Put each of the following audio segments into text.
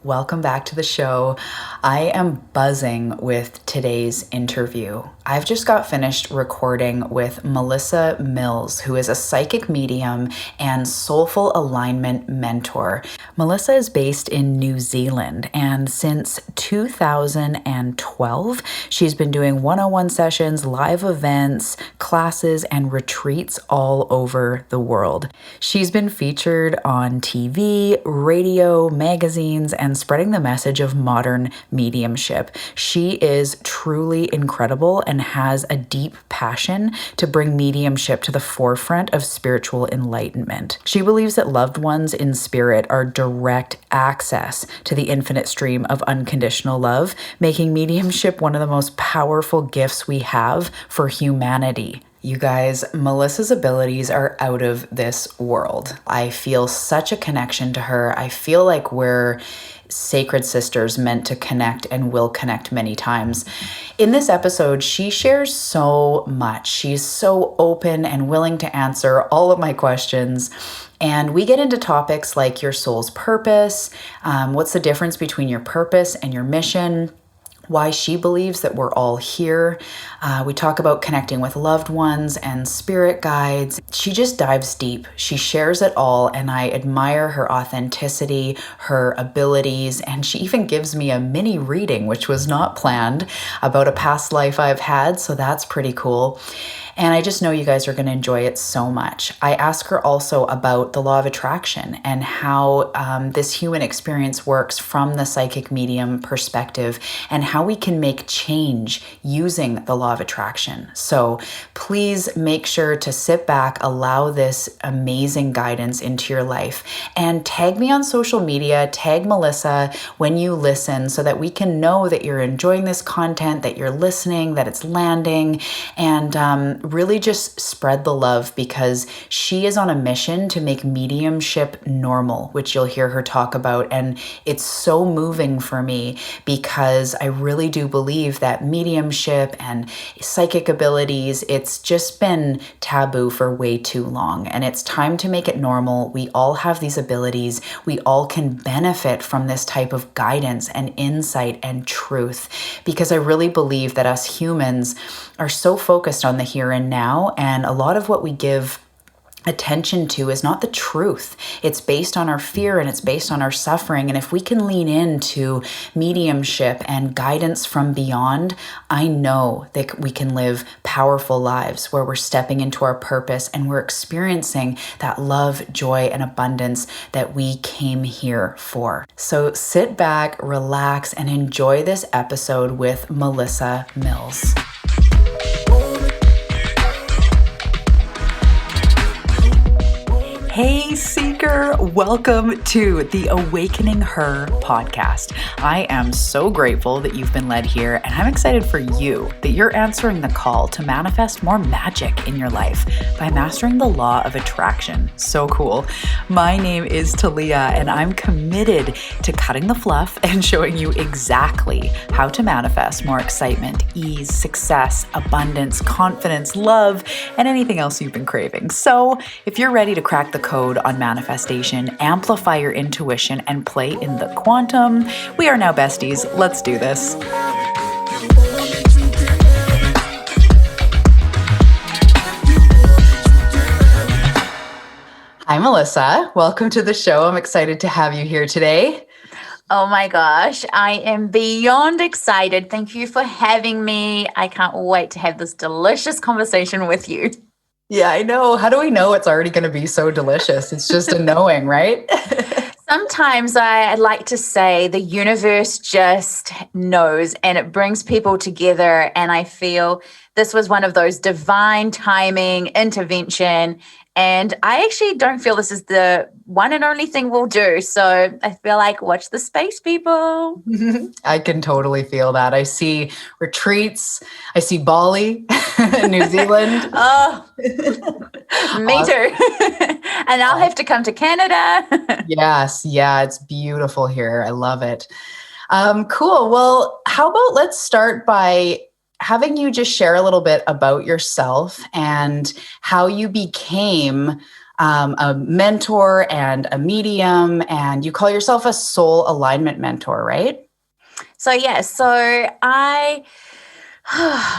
welcome back to the show. I am buzzing with today's interview. I've just got finished recording with Melissa Mills, who is a psychic medium and soulful alignment mentor. Melissa is based in New Zealand, and since 2012, she's been doing one-on-one sessions, live events, classes, and retreats all over the world. She's been featured on TV, radio, magazines, and spreading the message of modern mediumship. She is truly incredible and has a deep passion to bring mediumship to the forefront of spiritual enlightenment. She believes that loved ones in spirit are direct access to the infinite stream of unconditional love, making mediumship one of the most powerful gifts we have for humanity. You guys, Melissa's abilities are out of this world. I feel such a connection to her. I feel like we're sacred sisters meant to connect and will connect many times. In this episode, she shares so much. She's so open and willing to answer all of my questions. And we get into topics like your soul's purpose, what's the difference between your purpose and your mission, why she believes that we're all here. We talk about connecting with loved ones and spirit guides. She just dives deep. She shares it all, and I admire her authenticity, her abilities, and she even gives me a mini reading, which was not planned, about a past life I've had, so that's pretty cool. And I just know you guys are going to enjoy it so much. I ask her also about the law of attraction and how this human experience works from the psychic medium perspective and how we can make change using the law of attraction. So please make sure to sit back, allow this amazing guidance into your life, and tag me on social media, tag Melissa when you listen so that we can know that you're enjoying this content, that you're listening, that it's landing, and really just spread the love, because she is on a mission to make mediumship normal, which you'll hear her talk about. And it's so moving for me because I really do believe that mediumship and psychic abilities, it's just been taboo for way too long. And it's time to make it normal. We all have these abilities. We all can benefit from this type of guidance and insight and truth, because I really believe that us humans are so focused on the here and now, and a lot of what we give attention to is not the truth. It's based on our fear and it's based on our suffering. And if we can lean into mediumship and guidance from beyond, I know that we can live powerful lives where we're stepping into our purpose and we're experiencing that love, joy, and abundance that we came here for. So sit back, relax, and enjoy this episode with Melissa Mills. Hey Seeker, welcome to the Awakening Her podcast. I am so grateful that you've been led here, and I'm excited for you that you're answering the call to manifest more magic in your life by mastering the law of attraction. So cool. My name is Talia, and I'm committed to cutting the fluff and showing you exactly how to manifest more excitement, ease, success, abundance, confidence, love, and anything else you've been craving. So if you're ready to crack the code on manifestation, amplify your intuition, and play in the quantum, we are now besties. Let's do this. Hi, Melissa. Welcome to the show. I'm excited to have you here today. Oh my gosh, I am beyond excited. Thank you for having me. I can't wait to have this delicious conversation with you. Yeah, I know. How do we know it's already going to be so delicious? It's just a knowing, right? Sometimes I like to say the universe just knows, and it brings people together. And I feel this was one of those divine timing intervention. And I actually don't feel this is the one and only thing we'll do. So I feel like watch the space, people. I can totally feel that. I see retreats. I see Bali, New Zealand. Oh, me too. And I'll have to come to Canada. Yes. Yeah. It's beautiful here. I love it. Cool. Well, how about let's start by having you just share a little bit about yourself and how you became a mentor and a medium, and you call yourself a soul alignment mentor, right? So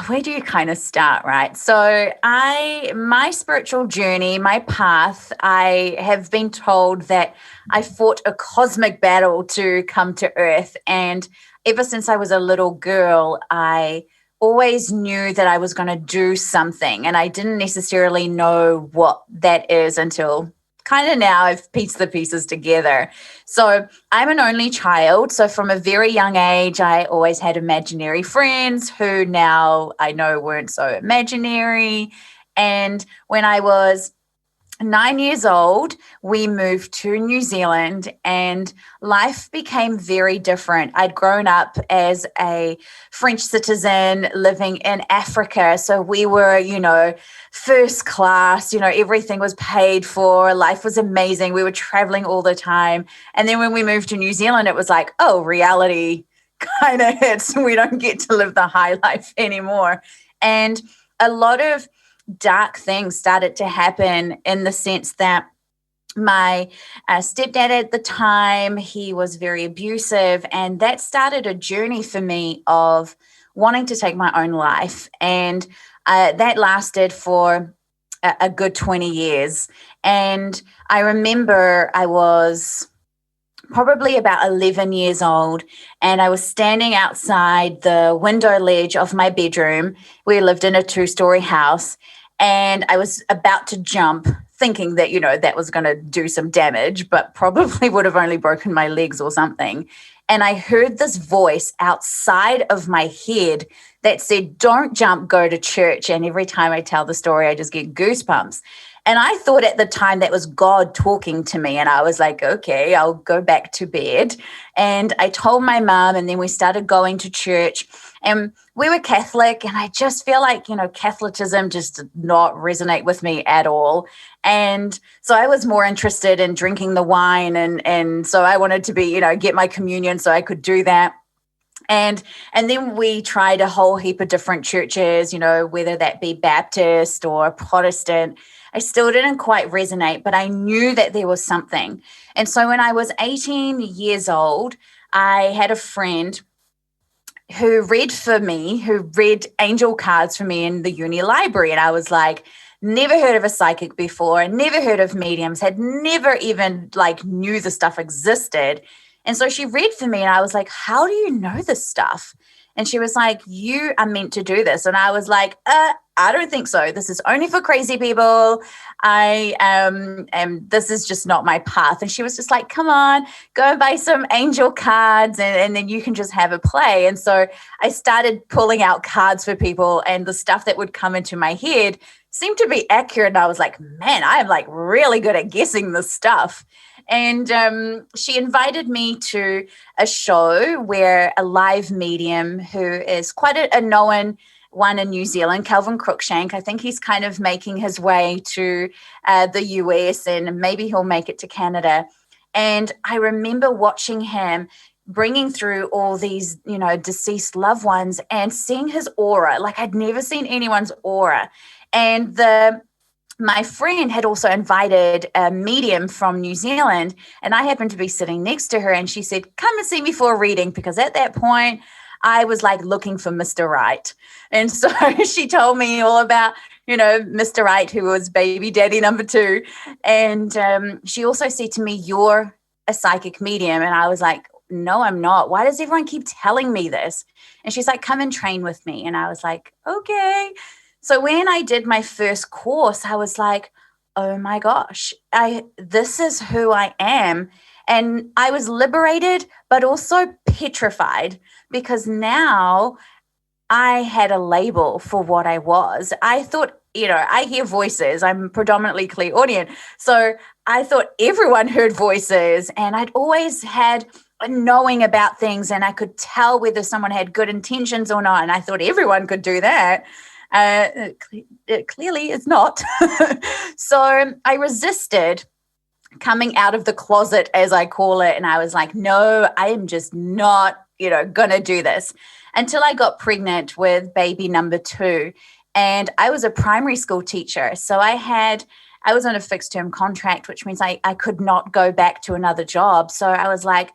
where do you kind of start, right? So my spiritual journey, my path, I have been told that I fought a cosmic battle to come to Earth. And ever since I was a little girl, I always knew that I was going to do something. And I didn't necessarily know what that is until kind of now I've pieced the pieces together. So I'm an only child. So from a very young age, I always had imaginary friends who now I know weren't so imaginary. And when I was 9 years old, we moved to New Zealand and life became very different. I'd grown up as a French citizen living in Africa. So we were, first class, everything was paid for. Life was amazing. We were traveling all the time. And then when we moved to New Zealand, it was like, oh, reality kind of hits. We don't get to live the high life anymore. And a lot of dark things started to happen in the sense that my stepdad at the time, he was very abusive, and that started a journey for me of wanting to take my own life. And that lasted for a good 20 years. And I remember I was probably about 11 years old, and I was standing outside the window ledge of my bedroom. We lived in a 2-story house, and I was about to jump, thinking that, that was going to do some damage, but probably would have only broken my legs or something. And I heard this voice outside of my head that said, "Don't jump, go to church." And every time I tell the story, I just get goosebumps. And I thought at the time that was God talking to me. And I was like, okay, I'll go back to bed. And I told my mom, and then we started going to church. And we were Catholic, and I just feel like, Catholicism just did not resonate with me at all. And so I was more interested in drinking the wine. And so I wanted to be, get my communion so I could do that. And then we tried a whole heap of different churches, whether that be Baptist or Protestant. I still didn't quite resonate, but I knew that there was something. And so when I was 18 years old, I had a friend who read angel cards for me in the uni library. And I was like, never heard of a psychic before, never heard of mediums, had never even knew the stuff existed. And so she read for me, and I was like, how do you know this stuff? And she was like, you are meant to do this. And I was like, I don't think so. This is only for crazy people. This is just not my path. And she was just like, come on, go and buy some angel cards, and then you can just have a play. And so I started pulling out cards for people, and the stuff that would come into my head seemed to be accurate. And I was like, man, I am really good at guessing this stuff. And she invited me to a show where a live medium who is quite a known one in New Zealand, Calvin Cruikshank, I think he's kind of making his way to the US, and maybe he'll make it to Canada. And I remember watching him bringing through all these, deceased loved ones and seeing his aura. I'd never seen anyone's aura. And my friend had also invited a medium from New Zealand, and I happened to be sitting next to her, and she said, come and see me for a reading, because at that point I was looking for Mr. Right. And so she told me all about, Mr. Right, who was baby daddy number 2. And she also said to me, you're a psychic medium. And I was like, no, I'm not. Why does everyone keep telling me this? And she's like, come and train with me. And I was like, okay. So when I did my first course, I was like, oh my gosh, this is who I am. And I was liberated, but also petrified, because now I had a label for what I was. I thought, I hear voices. I'm predominantly clairaudient. So I thought everyone heard voices, and I'd always had a knowing about things, and I could tell whether someone had good intentions or not. And I thought everyone could do that. It clearly is not. So I resisted coming out of the closet, as I call it. And I was like, no, I am just not, going to do this, until I got pregnant with baby number 2. And I was a primary school teacher. So I had I was on a fixed term contract, which means I could not go back to another job. So I was like,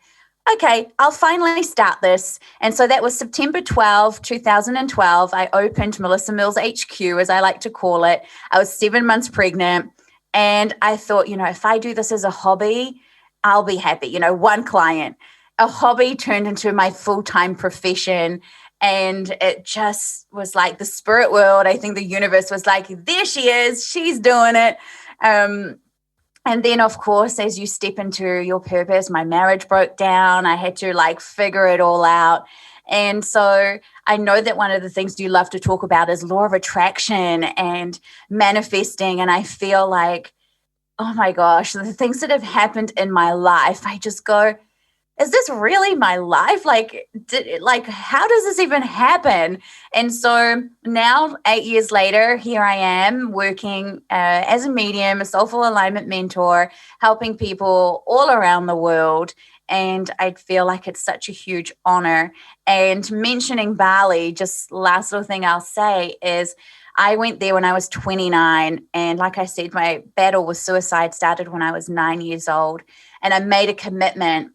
okay, I'll finally start this. And so that was September 12, 2012. I opened Melissa Mills HQ, as I like to call it. I was 7 months pregnant. And I thought, if I do this as a hobby, I'll be happy. One client, a hobby turned into my full-time profession. And it just was like the spirit world. I think the universe was like, there she is. She's doing it. And then, of course, as you step into your purpose, my marriage broke down. I had to figure it all out. And so I know that one of the things you love to talk about is law of attraction and manifesting. And I feel like, oh my gosh, the things that have happened in my life, I just go, is this really my life? How does this even happen? And so now, 8 years later, here I am working as a medium, a soulful alignment mentor, helping people all around the world. And I feel like it's such a huge honor. And mentioning Bali, just last little thing I'll say is I went there when I was 29. And like I said, my battle with suicide started when I was 9 years old. And I made a commitment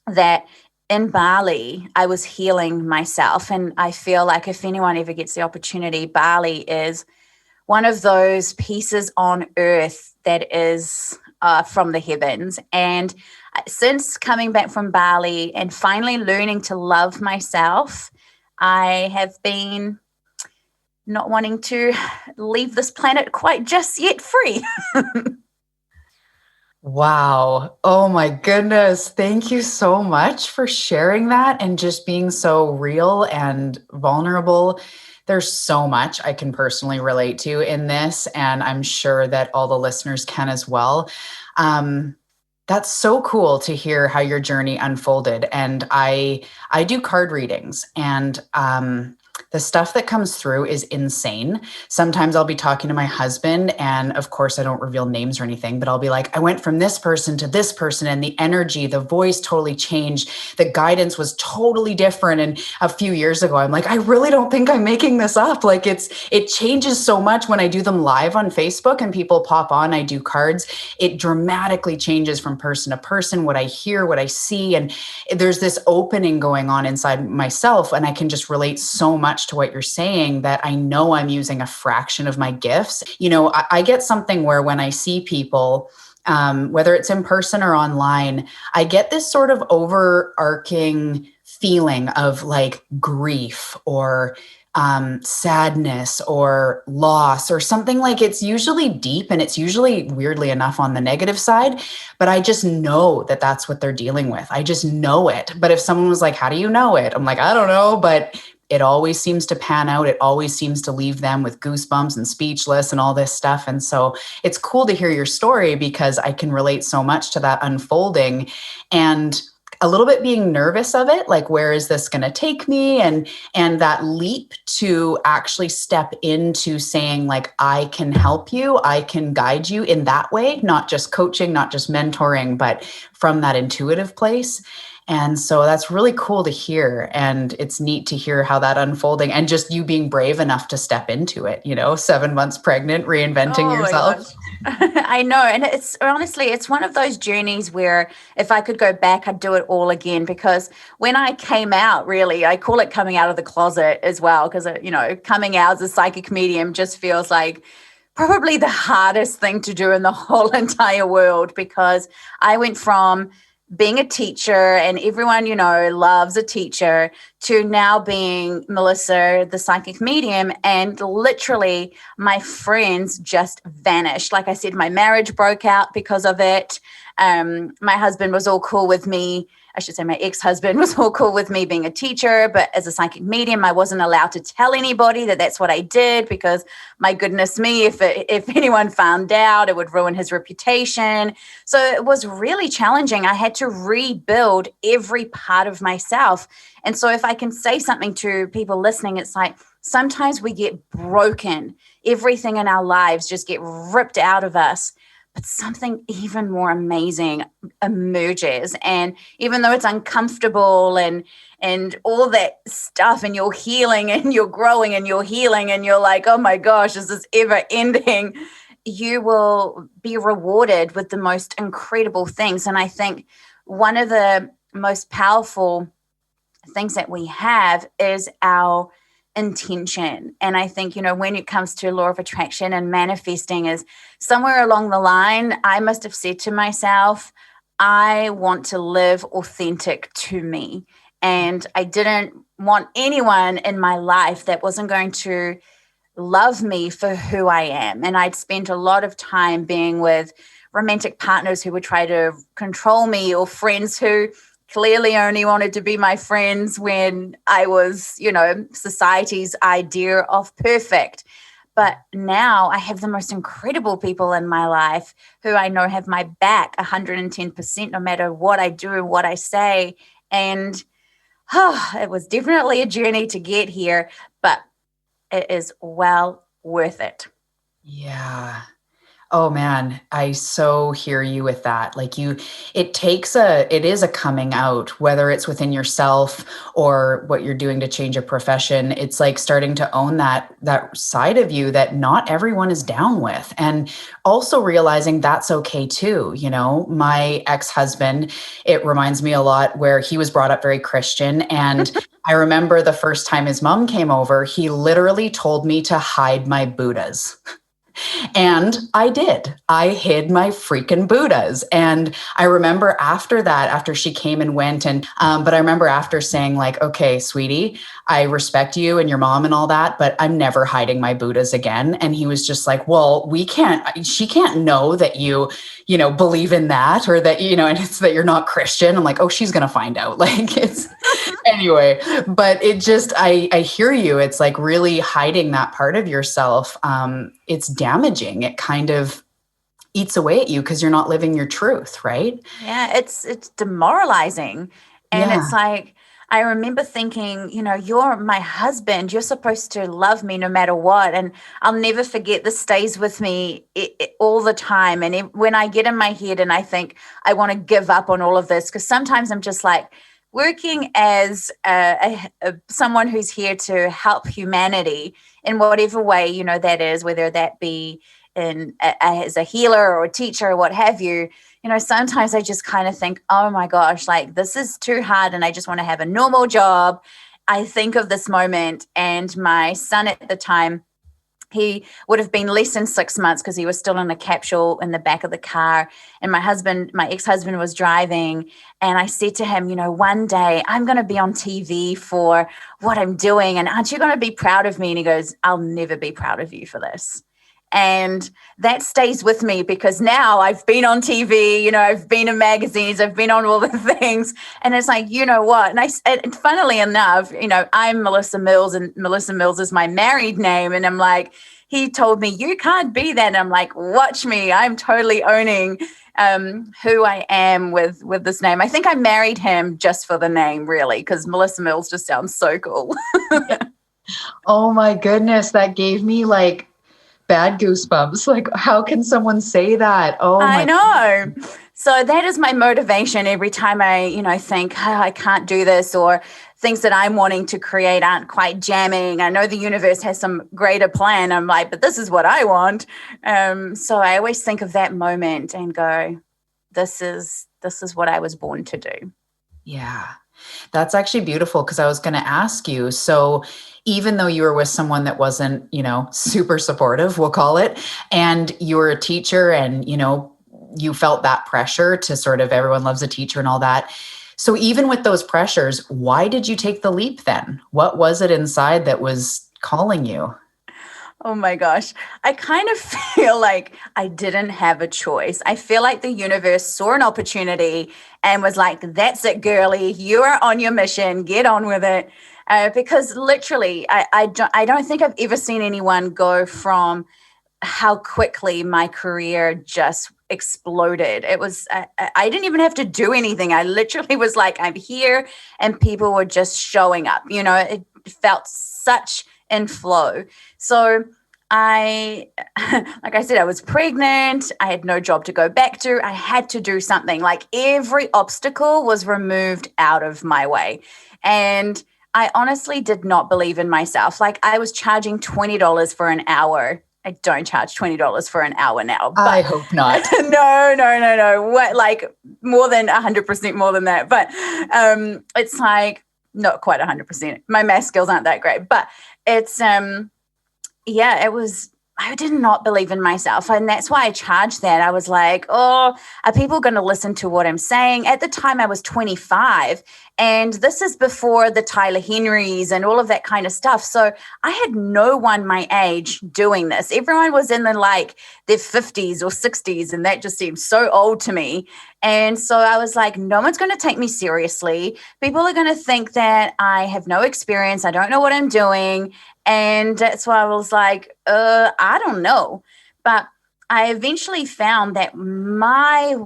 that in Bali, I was healing myself. And I feel like if anyone ever gets the opportunity, Bali is one of those pieces on earth that is from the heavens. And since coming back from Bali and finally learning to love myself, I have been not wanting to leave this planet quite just yet free. Wow. Oh my goodness. Thank you so much for sharing that and just being so real and vulnerable. There's so much I can personally relate to in this, and I'm sure that all the listeners can as well. That's so cool to hear how your journey unfolded. And I do card readings, and the stuff that comes through is insane. Sometimes I'll be talking to my husband, and of course I don't reveal names or anything, but I'll be like, I went from this person to this person, and the energy, the voice totally changed. The guidance was totally different. And a few years ago, I'm like, I really don't think I'm making this up. It changes so much when I do them live on Facebook and people pop on, I do cards. It dramatically changes from person to person, what I hear, what I see. And there's this opening going on inside myself. And I can just relate so much to what you're saying that I know I'm using a fraction of my gifts. I get something where when I see people, whether it's in person or online, I get this sort of overarching feeling of grief or sadness or loss or something. It's usually deep, and it's usually, weirdly enough, on the negative side, but I just know that that's what they're dealing with. I just know it. But if someone was like, how do you know it? I'm like, I don't know, but it always seems to pan out. It always seems to leave them with goosebumps and speechless and all this stuff. And so it's cool to hear your story because I can relate so much to that unfolding and a little bit being nervous of it. Where is this going to take me? And that leap to actually step into saying I can help you. I can guide you in that way, not just coaching, not just mentoring, but from that intuitive place. And so that's really cool to hear. And it's neat to hear how that unfolding and just you being brave enough to step into it, 7 months pregnant, reinventing yourself. I know. And it's honestly, it's one of those journeys where if I could go back, I'd do it all again. Because when I came out, really, I call it coming out of the closet as well. Because, coming out as a psychic medium just feels like probably the hardest thing to do in the whole entire world, because I went from being a teacher and everyone, loves a teacher, to now being Melissa, the psychic medium. And literally my friends just vanished. Like I said, my marriage broke out because of it. My husband was all cool with me. I should say my ex-husband was all cool with me being a teacher, but as a psychic medium, I wasn't allowed to tell anybody that that's what I did, because my goodness me, if anyone found out, it would ruin his reputation. So it was really challenging. I had to rebuild every part of myself. And so if I can say something to people listening, it's like, sometimes we get broken. Everything in our lives just get ripped out of us. But something even more amazing emerges. And even though it's uncomfortable and all that stuff, and you're healing and you're growing and you're healing and you're like, oh my gosh, is this ever ending? you will be rewarded with the most incredible things. And I think one of the most powerful things that we have is our intention. And I think, when it comes to law of attraction and manifesting, is somewhere along the line, I must have said to myself, I want to live authentic to me. And I didn't want anyone in my life that wasn't going to love me for who I am. And I'd spent a lot of time being with romantic partners who would try to control me, or friends who clearly only wanted to be my friends when I was, society's idea of perfect. But now I have the most incredible people in my life who I know have my back 110%, no matter what I do, what I say. And it was definitely a journey to get here, but it is well worth it. Yeah. Oh man, I so hear you with that. Like it is a coming out, whether it's within yourself or what you're doing to change a profession. It's like starting to own that side of you that not everyone is down with. And also realizing that's okay too. My ex-husband, it reminds me a lot where he was brought up very Christian. And I remember the first time his mom came over, he literally told me to hide my Buddhas. And I did. I hid my freaking Buddhas. And I remember after that, after she came and went, but I remember after saying like, okay, sweetie, I respect you and your mom and all that, but I'm never hiding my Buddhas again. And he was just like, well, she can't know that you believe in that, or that, and it's that you're not Christian. I'm like, oh, she's going to find out. Like it's anyway, but it just, I hear you. It's like really hiding that part of yourself. It's damaging. It kind of eats away at you because you're not living your truth, right? Yeah, it's demoralizing. And It's like, I remember thinking, you're my husband. You're supposed to love me no matter what. And I'll never forget, this stays with me all the time. And when I get in my head and I think I want to give up on all of this, because sometimes I'm just like, working as someone who's here to help humanity in whatever way, that is, whether that be as a healer or a teacher or what have you, sometimes I just kind of think, oh my gosh, like this is too hard and I just want to have a normal job. I think of this moment, and my son at the time, he would have been less than 6 months because he was still in a capsule in the back of the car. And my ex-husband was driving. And I said to him, one day I'm going to be on TV for what I'm doing. And aren't you going to be proud of me? And he goes, I'll never be proud of you for this. And that stays with me because now I've been on TV, I've been in magazines, I've been on all the things. And it's like, you know what? And funnily enough, I'm Melissa Mills, and Melissa Mills is my married name. And I'm like, he told me, you can't be that. And I'm like, watch me. I'm totally owning who I am with this name. I think I married him just for the name, really, because Melissa Mills just sounds so cool. Oh my goodness. That gave me like bad goosebumps. Like, how can someone say that? Oh, I know. So that is my motivation every time I, think, oh, I can't do this, or things that I'm wanting to create aren't quite jamming. I know the universe has some greater plan. I'm like, but this is what I want. So I always think of that moment and go, this is what I was born to do. Yeah. That's actually beautiful, because I was going to ask you, so even though you were with someone that wasn't, super supportive, we'll call it, and you were a teacher and, you felt that pressure to sort of, everyone loves a teacher and all that. So even with those pressures, why did you take the leap then? What was it inside that was calling you? Oh my gosh. I kind of feel like I didn't have a choice. I feel like the universe saw an opportunity and was like, that's it, girly. You are on your mission. Get on with it. Because literally, I don't think I've ever seen anyone go from how quickly my career just exploded. It was, I didn't even have to do anything. I literally was like, I'm here, and people were just showing up. It felt such in flow. So like I said, I was pregnant. I had no job to go back to. I had to do something. Like every obstacle was removed out of my way. And I honestly did not believe in myself. Like I was charging $20 for an hour I don't charge $20 for an hour now. But I hope not. No. What, like more than 100% more than that. But it's like not quite 100%. My math skills aren't that great. But it's it was, I did not believe in myself. And that's why I charged that. I was like, oh, are people going to listen to what I'm saying? At the time, I was 25. And this is before the Tyler Henrys and all of that kind of stuff. So I had no one my age doing this. Everyone was in their 50s or 60s. And that just seemed so old to me. And so I was like, no one's going to take me seriously. People are going to think that I have no experience. I don't know what I'm doing. And that's why I was like, I don't know. But I eventually found that my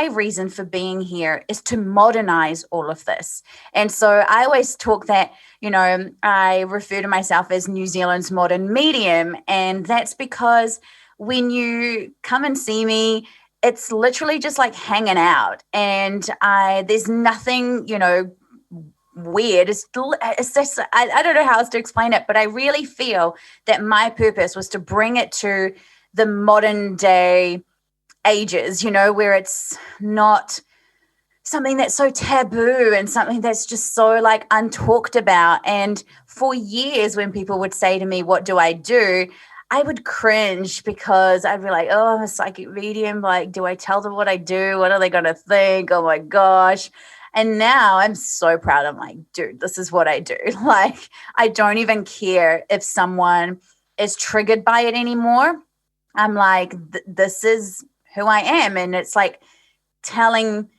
reason for being here is to modernize all of this. And so I always talk that, I refer to myself as New Zealand's modern medium. And that's because when you come and see me, it's literally just like hanging out. And there's nothing, weird. It's just, I don't know how else to explain it, but I really feel that my purpose was to bring it to the modern day ages, where it's not something that's so taboo and something that's just so untalked about. And for years when people would say to me, what do? I would cringe because I'd be like, oh, I'm a psychic medium. Do I tell them what I do? What are they going to think? Oh my gosh. And now I'm so proud. I'm like, dude, this is what I do. I don't even care if someone is triggered by it anymore. I'm like, this is who I am. And it's like telling,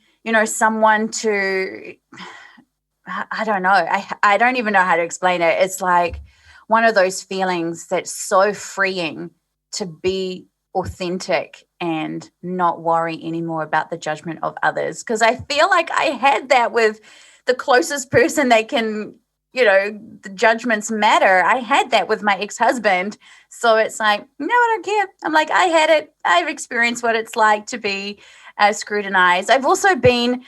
someone to, I don't know. I don't even know how to explain it. It's like one of those feelings that's so freeing to be authentic and not worry anymore about the judgment of others. Because I feel like I had that with the closest person that can, the judgments matter. I had that with my ex-husband. So it's like, no, I don't care. I'm like, I had it. I've experienced what it's like to be scrutinized. I've also been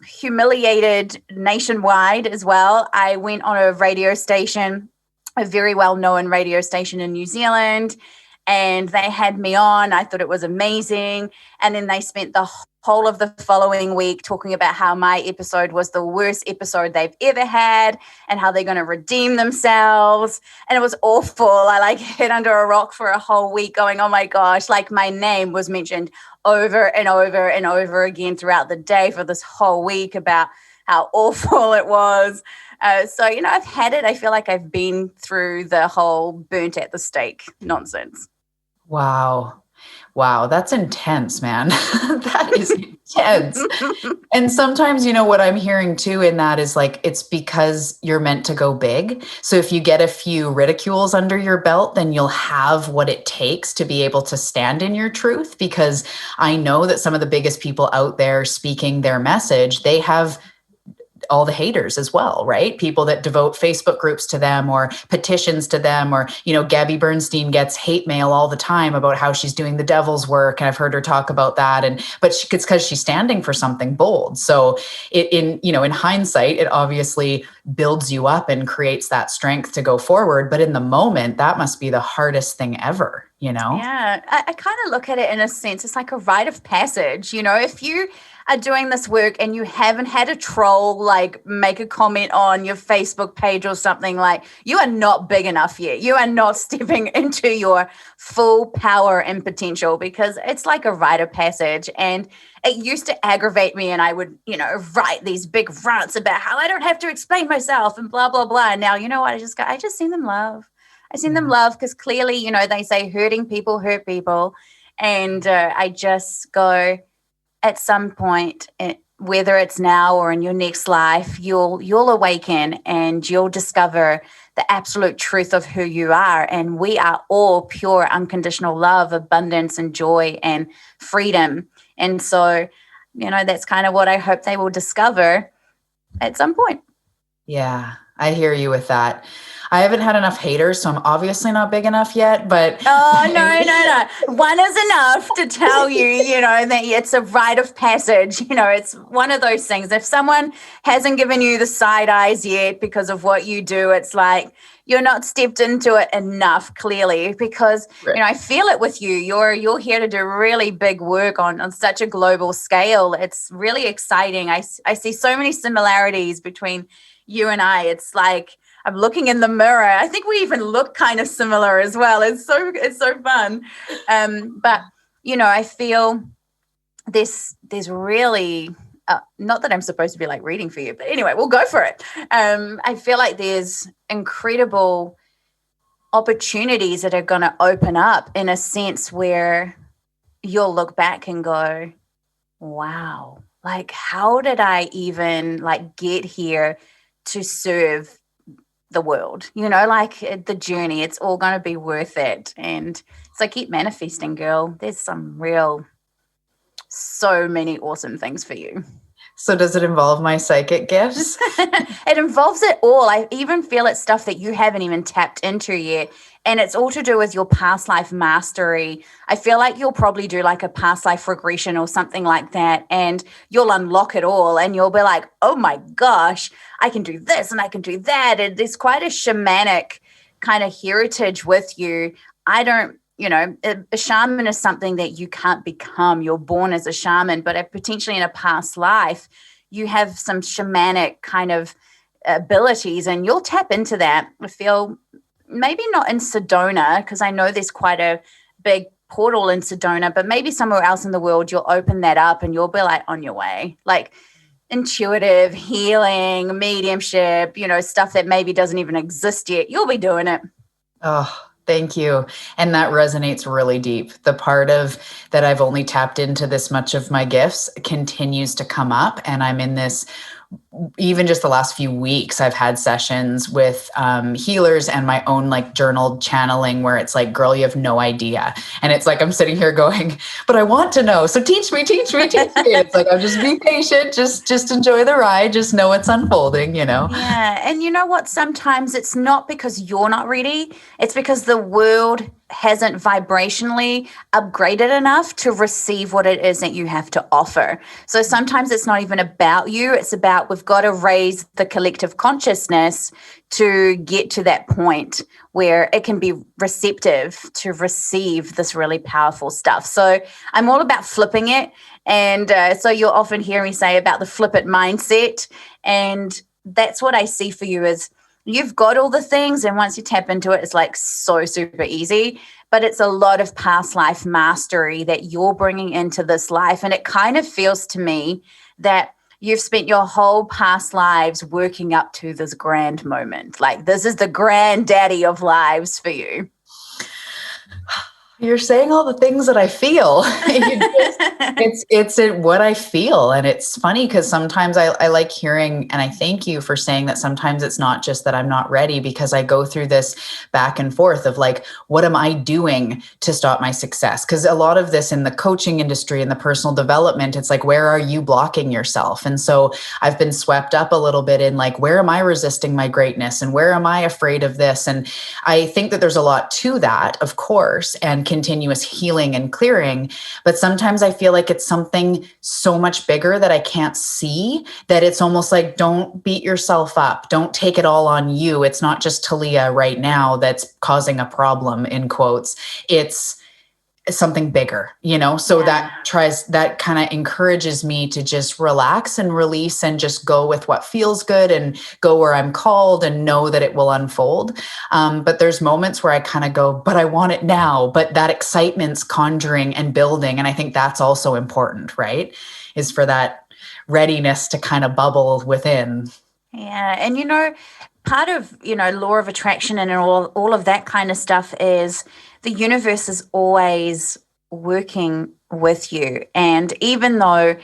humiliated nationwide as well. I went on a radio station, a very well-known radio station in New Zealand, and they had me on. I thought it was amazing. And then they spent the whole of the following week talking about how my episode was the worst episode they've ever had and how they're going to redeem themselves. And it was awful. I hid under a rock for a whole week going, oh my gosh, my name was mentioned over and over and over again throughout the day for this whole week about how awful it was. So, I've had it. I feel like I've been through the whole burnt at the stake nonsense. Wow. That's intense, man. That is intense. And sometimes, what I'm hearing too in that is it's because you're meant to go big. So if you get a few ridicules under your belt, then you'll have what it takes to be able to stand in your truth. Because I know that some of the biggest people out there speaking their message, they have all the haters as well, right? People that devote Facebook groups to them or petitions to them, or, Gabby Bernstein gets hate mail all the time about how she's doing the devil's work. And I've heard her talk about that. But it's because she's standing for something bold. So in hindsight, it obviously builds you up and creates that strength to go forward. But in the moment, that must be the hardest thing ever, Yeah, I kind of look at it in a sense. It's like a rite of passage. If you are doing this work and you haven't had a troll make a comment on your Facebook page or something, you are not big enough yet. You are not stepping into your full power and potential, because it's like a rite of passage. And it used to aggravate me, and I would, write these big rants about how I don't have to explain myself and blah, blah, blah. And now, what? I just send them love. I send them love because clearly, they say hurting people hurt people. And I just go, at some point, whether it's now or in your next life, you'll awaken and you'll discover the absolute truth of who you are. And we are all pure, unconditional love, abundance, and joy and freedom. And so, that's kind of what I hope they will discover at some point. Yeah. I hear you with that. I haven't had enough haters, so I'm obviously not big enough yet, but Oh, no. One is enough to tell you, that it's a rite of passage. It's one of those things. If someone hasn't given you the side eyes yet because of what you do, it's like you're not stepped into it enough, clearly, because, right. I feel it with you. You're here to do really big work on such a global scale. It's really exciting. I see so many similarities between you and I. It's like, I'm looking in the mirror. I think we even look kind of similar as well. It's so fun. But I feel there's really not that I'm supposed to be like reading for you, but anyway, we'll go for it. I feel like there's incredible opportunities that are going to open up in a sense where you'll look back and go, wow, like how did I even like get here to serve the world, like the journey, it's all going to be worth it. And so keep manifesting, girl. There's so many awesome things for you. So does it involve my psychic gifts? It involves it all. I even feel it's stuff that you haven't even tapped into yet. And it's all to do with your past life mastery. I feel like you'll probably do like a past life regression or something like that. And you'll unlock it all. And you'll be like, oh my gosh, I can do this and I can do that. And there's quite a shamanic kind of heritage with you. I don't, a shaman is something that you can't become. You're born as a shaman, but potentially in a past life, you have some shamanic kind of abilities and you'll tap into that. I feel maybe not in Sedona, because I know there's quite a big portal in Sedona, but maybe somewhere else in the world, you'll open that up and you'll be like on your way, like intuitive healing, mediumship, stuff that maybe doesn't even exist yet. You'll be doing it. Oh, thank you. And that resonates really deep. The part of that I've only tapped into this much of my gifts continues to come up. And I'm in this, even just the last few weeks, I've had sessions with healers and my own like journal channeling where it's like, girl, you have no idea. And it's like, I'm sitting here going, but I want to know. So teach me. It's like, I'll just be patient. Just enjoy the ride. Just know it's unfolding, Yeah. And you know what? Sometimes it's not because you're not ready. It's because the world hasn't vibrationally upgraded enough to receive what it is that you have to offer. So sometimes it's not even about you. It's about we've got to raise the collective consciousness to get to that point where it can be receptive to receive this really powerful stuff. So I'm all about flipping it. And so you'll often hear me say about the flip it mindset. And that's what I see for you is you've got all the things, and once you tap into it, it's like so super easy, but it's a lot of past life mastery that you're bringing into this life. And it kind of feels to me that you've spent your whole past lives working up to this grand moment. Like this is the granddaddy of lives for you. You're saying all the things that I feel. It's what I feel. And it's funny because sometimes I like hearing, and I thank you for saying that sometimes it's not just that I'm not ready, because I go through this back and forth of like, what am I doing to stop my success? Because a lot of this in the coaching industry and the personal development, it's like, where are you blocking yourself? And so I've been swept up a little bit in like, where am I resisting my greatness? And where am I afraid of this? And I think that there's a lot to that, of course, and continuous healing and clearing. But sometimes I feel like it's something so much bigger that I can't see, that it's almost like, don't beat yourself up. Don't take it all on you. It's not just Talia right now that's causing a problem, in quotes. It's something bigger, so that kind of encourages me to just relax and release and just go with what feels good and go where I'm called and know that it will unfold. But there's moments where I kind of go, but I want it now. But that excitement's conjuring and building. And I think that's also important, right? Is for that readiness to kind of bubble within. Yeah. And, part of, law of attraction and all of that kind of stuff is the universe is always working with you. And even though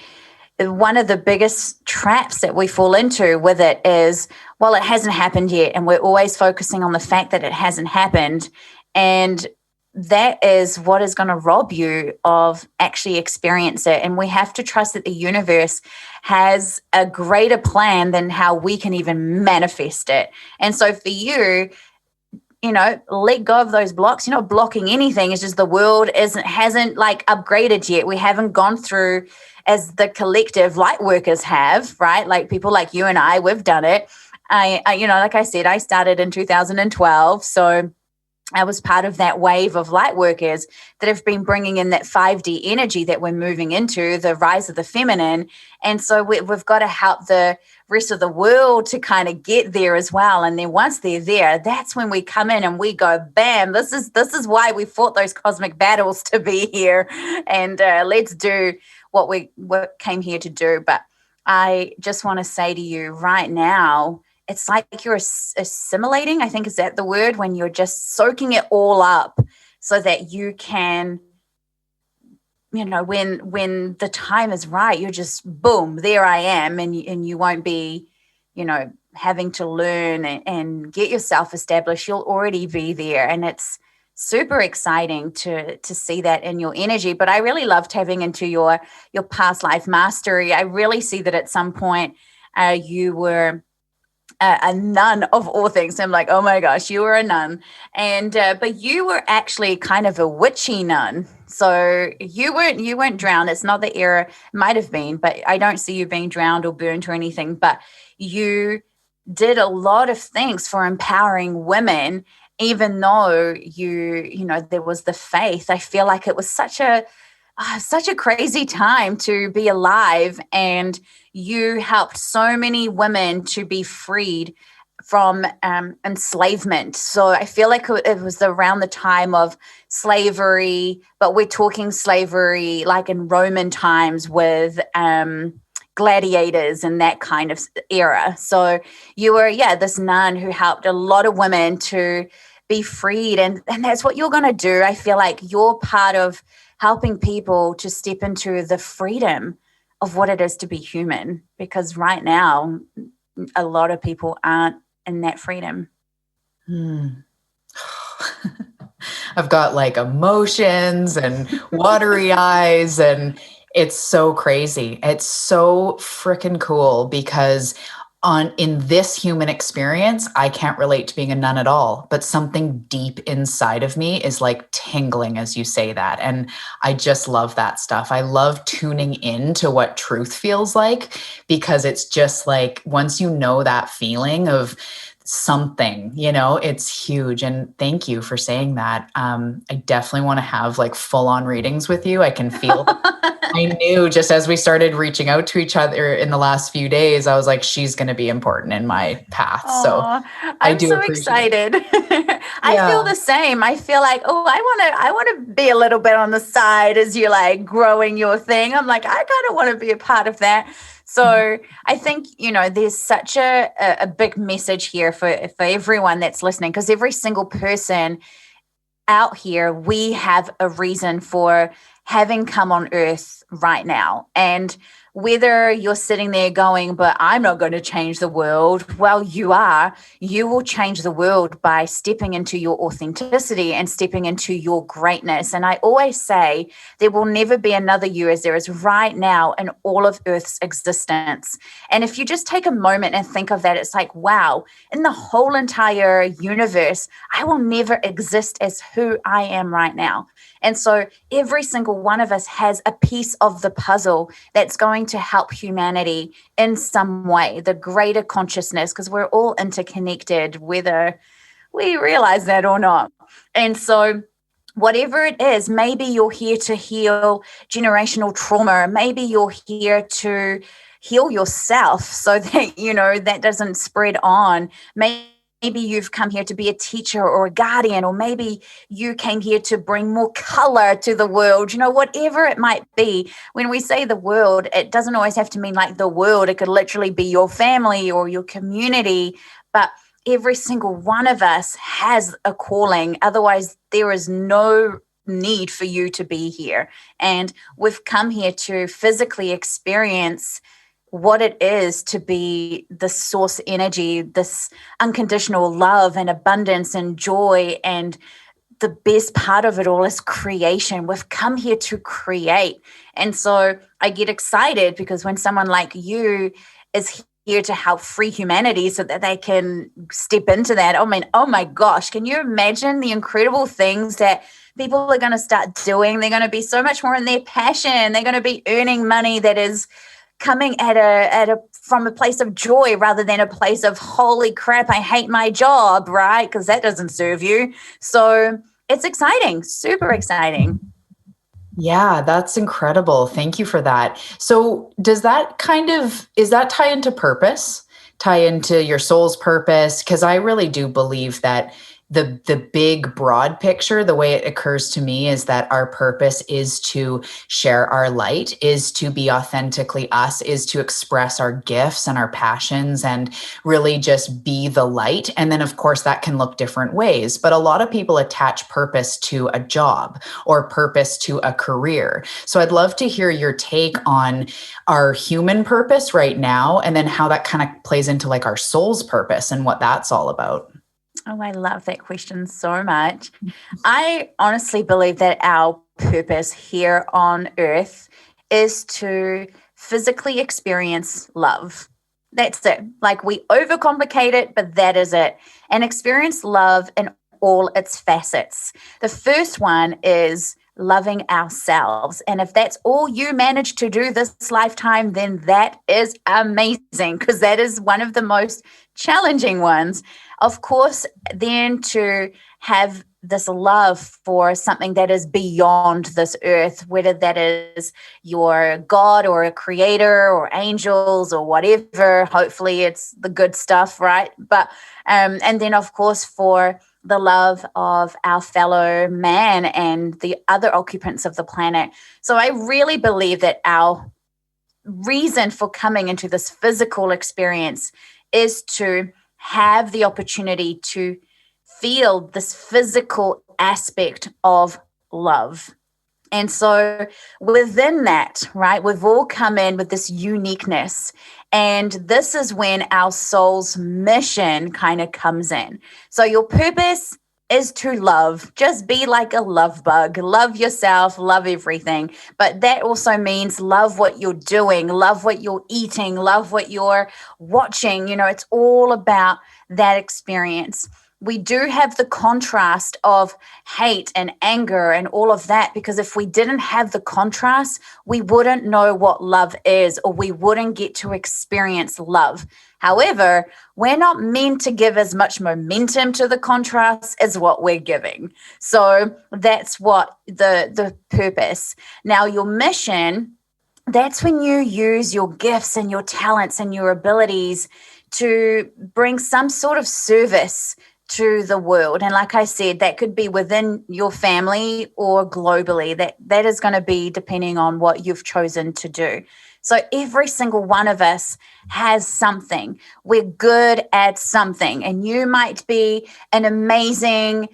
one of the biggest traps that we fall into with it is, well, it hasn't happened yet. And we're always focusing on the fact that it hasn't happened. And that is what is going to rob you of actually experience it. And we have to trust that the universe has a greater plan than how we can even manifest it. And so for you, let go of those blocks. You're not blocking anything. It's just the world hasn't like upgraded yet. We haven't gone through as the collective light workers have, right? Like people like you and I, we've done it. I like I said, I started in 2012. So I was part of that wave of light workers that have been bringing in that 5D energy that we're moving into, the rise of the feminine. And so we've got to help the rest of the world to kind of get there as well. And then once they're there, that's when we come in and we go, bam, this is why we fought those cosmic battles to be here. And let's do what we came here to do. But I just want to say to you right now, it's like you're assimilating, I think is that the word, when you're just soaking it all up so that you can, when the time is right, you're just, boom, there I am. And you won't be, having to learn and get yourself established. You'll already be there. And it's super exciting to see that in your energy. But I really loved having into your past life mastery. I really see that at some point you were a nun of all things. I'm like, oh my gosh, you were a nun. And but you were actually kind of a witchy nun. So you weren't drowned. It's not the era, might have been, but I don't see you being drowned or burnt or anything. But you did a lot of things for empowering women, even though there was the faith. I feel like it was such a crazy time to be alive, and you helped so many women to be freed from enslavement. So I feel like it was around the time of slavery, but we're talking slavery like in Roman times with gladiators and that kind of era. So you were, this nun who helped a lot of women to be freed. And that's what you're going to do. I feel like you're part of helping people to step into the freedom of what it is to be human, because right now a lot of people aren't in that freedom. I've got like emotions and watery eyes, and it's so crazy. It's so freaking cool because in this human experience, I can't relate to being a nun at all, but something deep inside of me is like tingling as you say that. And I just love that stuff. I love tuning into what truth feels like, because it's just like, once you know that feeling of something, it's huge. And thank you for saying that. I definitely want to have like full-on readings with you. I can feel I knew just as we started reaching out to each other in the last few days, I was like, she's going to be important in my path. Aww, So I'm so excited. I feel the same. I feel like, I want to be a little bit on the side as you're like growing your thing. I'm like, I kind of want to be a part of that. So I think, there's such a big message here for everyone that's listening, because every single person out here, we have a reason for having come on earth right now. And whether you're sitting there going, but I'm not going to change the world. Well, you are. You will change the world by stepping into your authenticity and stepping into your greatness. And I always say there will never be another you as there is right now in all of Earth's existence. And if you just take a moment and think of that, it's like, wow, in the whole entire universe, I will never exist as who I am right now. And so every single one of us has a piece of the puzzle that's going to help humanity in some way, the greater consciousness, because we're all interconnected, whether we realize that or not. And so whatever it is, maybe you're here to heal generational trauma. Maybe you're here to heal yourself so that, that doesn't spread on. Maybe you've come here to be a teacher or a guardian, or maybe you came here to bring more color to the world, whatever it might be. When we say the world, it doesn't always have to mean like the world. It could literally be your family or your community, but every single one of us has a calling. Otherwise, there is no need for you to be here. And we've come here to physically experience what it is to be the source energy, this unconditional love and abundance and joy and the best part of it all is creation. We've come here to create. And so I get excited because when someone like you is here to help free humanity so that they can step into that, I mean, oh my gosh, can you imagine the incredible things that people are going to start doing? They're going to be so much more in their passion. They're going to be earning money that is coming from a place of joy rather than a place of, holy crap, I hate my job, right? Because that doesn't serve you. So it's exciting, super exciting. Yeah, that's incredible. Thank you for that. So is that tie into purpose, tie into your soul's purpose? Because I really do believe that the big broad picture, the way it occurs to me, is that our purpose is to share our light, is to be authentically us, is to express our gifts and our passions and really just be the light. And then of course that can look different ways, but a lot of people attach purpose to a job or purpose to a career. So I'd love to hear your take on our human purpose right now, and then how that kind of plays into like our soul's purpose and what that's all about. Oh, I love that question so much. I honestly believe that our purpose here on earth is to physically experience love. That's it. Like, we overcomplicate it, but that is it. And experience love in all its facets. The first one is loving ourselves. And if that's all you manage to do this lifetime, then that is amazing, because that is one of the most challenging ones. Of course, then to have this love for something that is beyond this earth, whether that is your God or a creator or angels or whatever. Hopefully it's the good stuff, right? But and then of course for the love of our fellow man and the other occupants of the planet. So I really believe that our reason for coming into this physical experience is to have the opportunity to feel this physical aspect of love. And so within that, right, we've all come in with this uniqueness. And this is when our soul's mission kind of comes in. So your purpose is to love. Just be like a love bug. Love yourself, love everything. But that also means love what you're doing, love what you're eating, love what you're watching. You know, it's all about that experience. We do have the contrast of hate and anger and all of that, because if we didn't have the contrast, we wouldn't know what love is, or we wouldn't get to experience love. However, we're not meant to give as much momentum to the contrast as what we're giving. So that's what the purpose. Now, your mission, that's when you use your gifts and your talents and your abilities to bring some sort of service to the world. And like I said, that could be within your family or globally. That is going to be depending on what you've chosen to do. So every single one of us has something. We're good at something. And you might be an amazing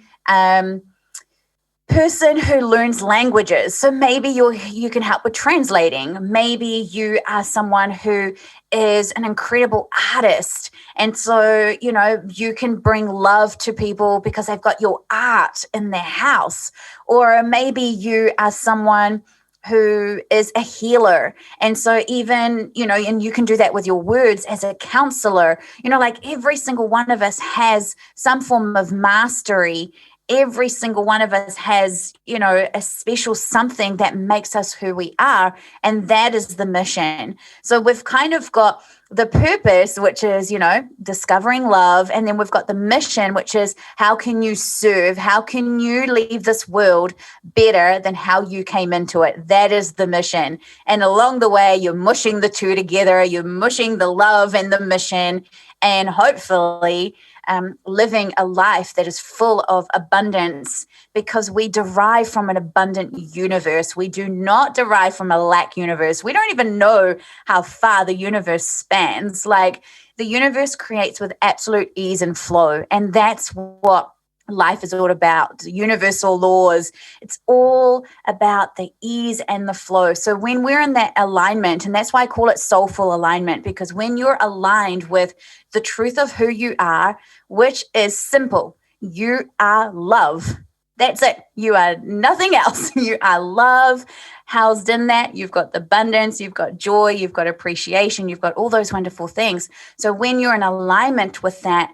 person who learns languages. So maybe you can help with translating. Maybe you are someone who is an incredible artist. And so, you know, you can bring love to people because they've got your art in their house. Or maybe you are someone who is a healer. And so even, you know, and you can do that with your words as a counselor. You know, like every single one of us has some form of mastery. Every single one of us has, you know, a special something that makes us who we are. And that is the mission. So we've kind of got the purpose, which is, you know, discovering love. And then we've got the mission, which is how can you serve? How can you leave this world better than how you came into it? That is the mission. And along the way, you're mushing the two together. You're mushing the love and the mission. And hopefully living a life that is full of abundance, because we derive from an abundant universe. We do not derive from a lack universe. We don't even know how far the universe spans. Like, the universe creates with absolute ease and flow. And that's what life is all about. Universal laws. It's all about the ease and the flow. So when we're in that alignment, and that's why I call it soulful alignment, because when you're aligned with the truth of who you are, which is simple, you are love. That's it. You are nothing else. You are love housed in that. You've got the abundance, you've got joy, you've got appreciation, you've got all those wonderful things. So when you're in alignment with that,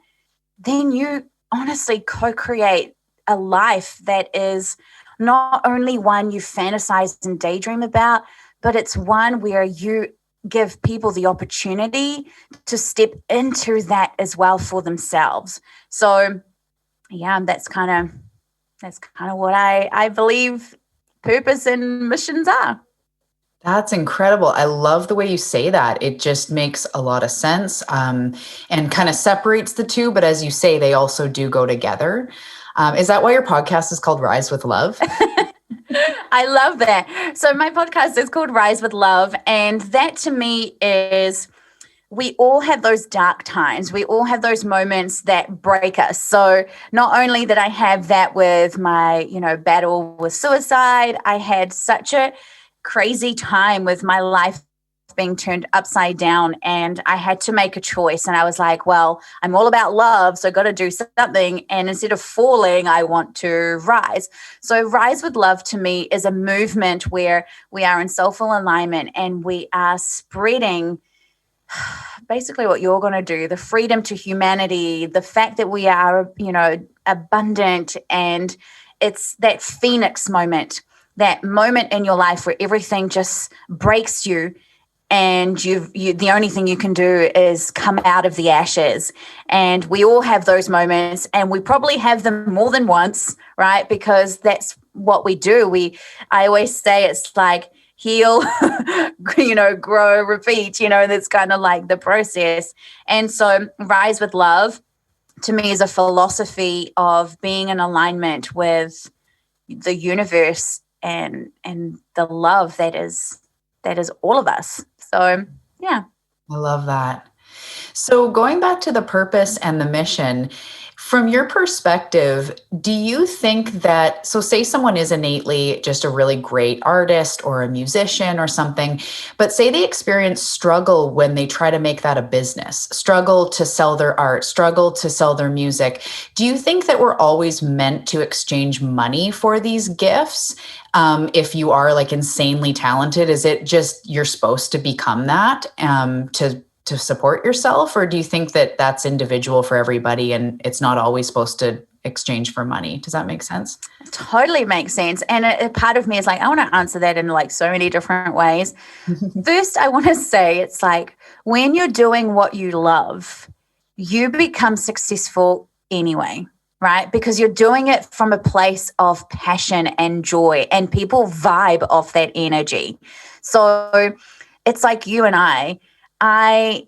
then you honestly co-create a life that is not only one you fantasize and daydream about, but it's one where you give people the opportunity to step into that as well for themselves. So yeah, that's kind of what I believe purpose and missions are. That's incredible. I love the way you say that. It just makes a lot of sense, and kind of separates the two. But as you say, they also do go together. Is that why your podcast is called Rise with Love? I love that. So my podcast is called Rise with Love. And that to me is, we all have those dark times. We all have those moments that break us. So not only did I have that with my, battle with suicide, I had such a crazy time with my life being turned upside down, and I had to make a choice. And I was like, well, I'm all about love, so I got to do something. And instead of falling, I want to rise. So Rise with Love to me is a movement where we are in soulful alignment and we are spreading basically what you're going to do, the freedom to humanity, the fact that we are, abundant, and it's that phoenix moment, that moment in your life where everything just breaks you, and you the only thing you can do is come out of the ashes. And we all have those moments, and we probably have them more than once, right? Because that's what we do. I always say it's like heal, grow, repeat, that's kind of like the process. And so Rise with Love to me is a philosophy of being in alignment with the universe and the love that is all of us. So, yeah. I love that. So going back to the purpose and the mission, from your perspective, do you think that, so say someone is innately just a really great artist or a musician or something, but say they experience struggle when they try to make that a business, struggle to sell their art, struggle to sell their music. Do you think that we're always meant to exchange money for these gifts? If you are like insanely talented, is it just you're supposed to become that to support yourself? Or do you think that that's individual for everybody and it's not always supposed to exchange for money? Does that make sense? It totally makes sense. And a part of me is like, I want to answer that in like so many different ways. First, I want to say it's like when you're doing what you love, you become successful anyway, right? Because you're doing it from a place of passion and joy, and people vibe off that energy. So it's like you and I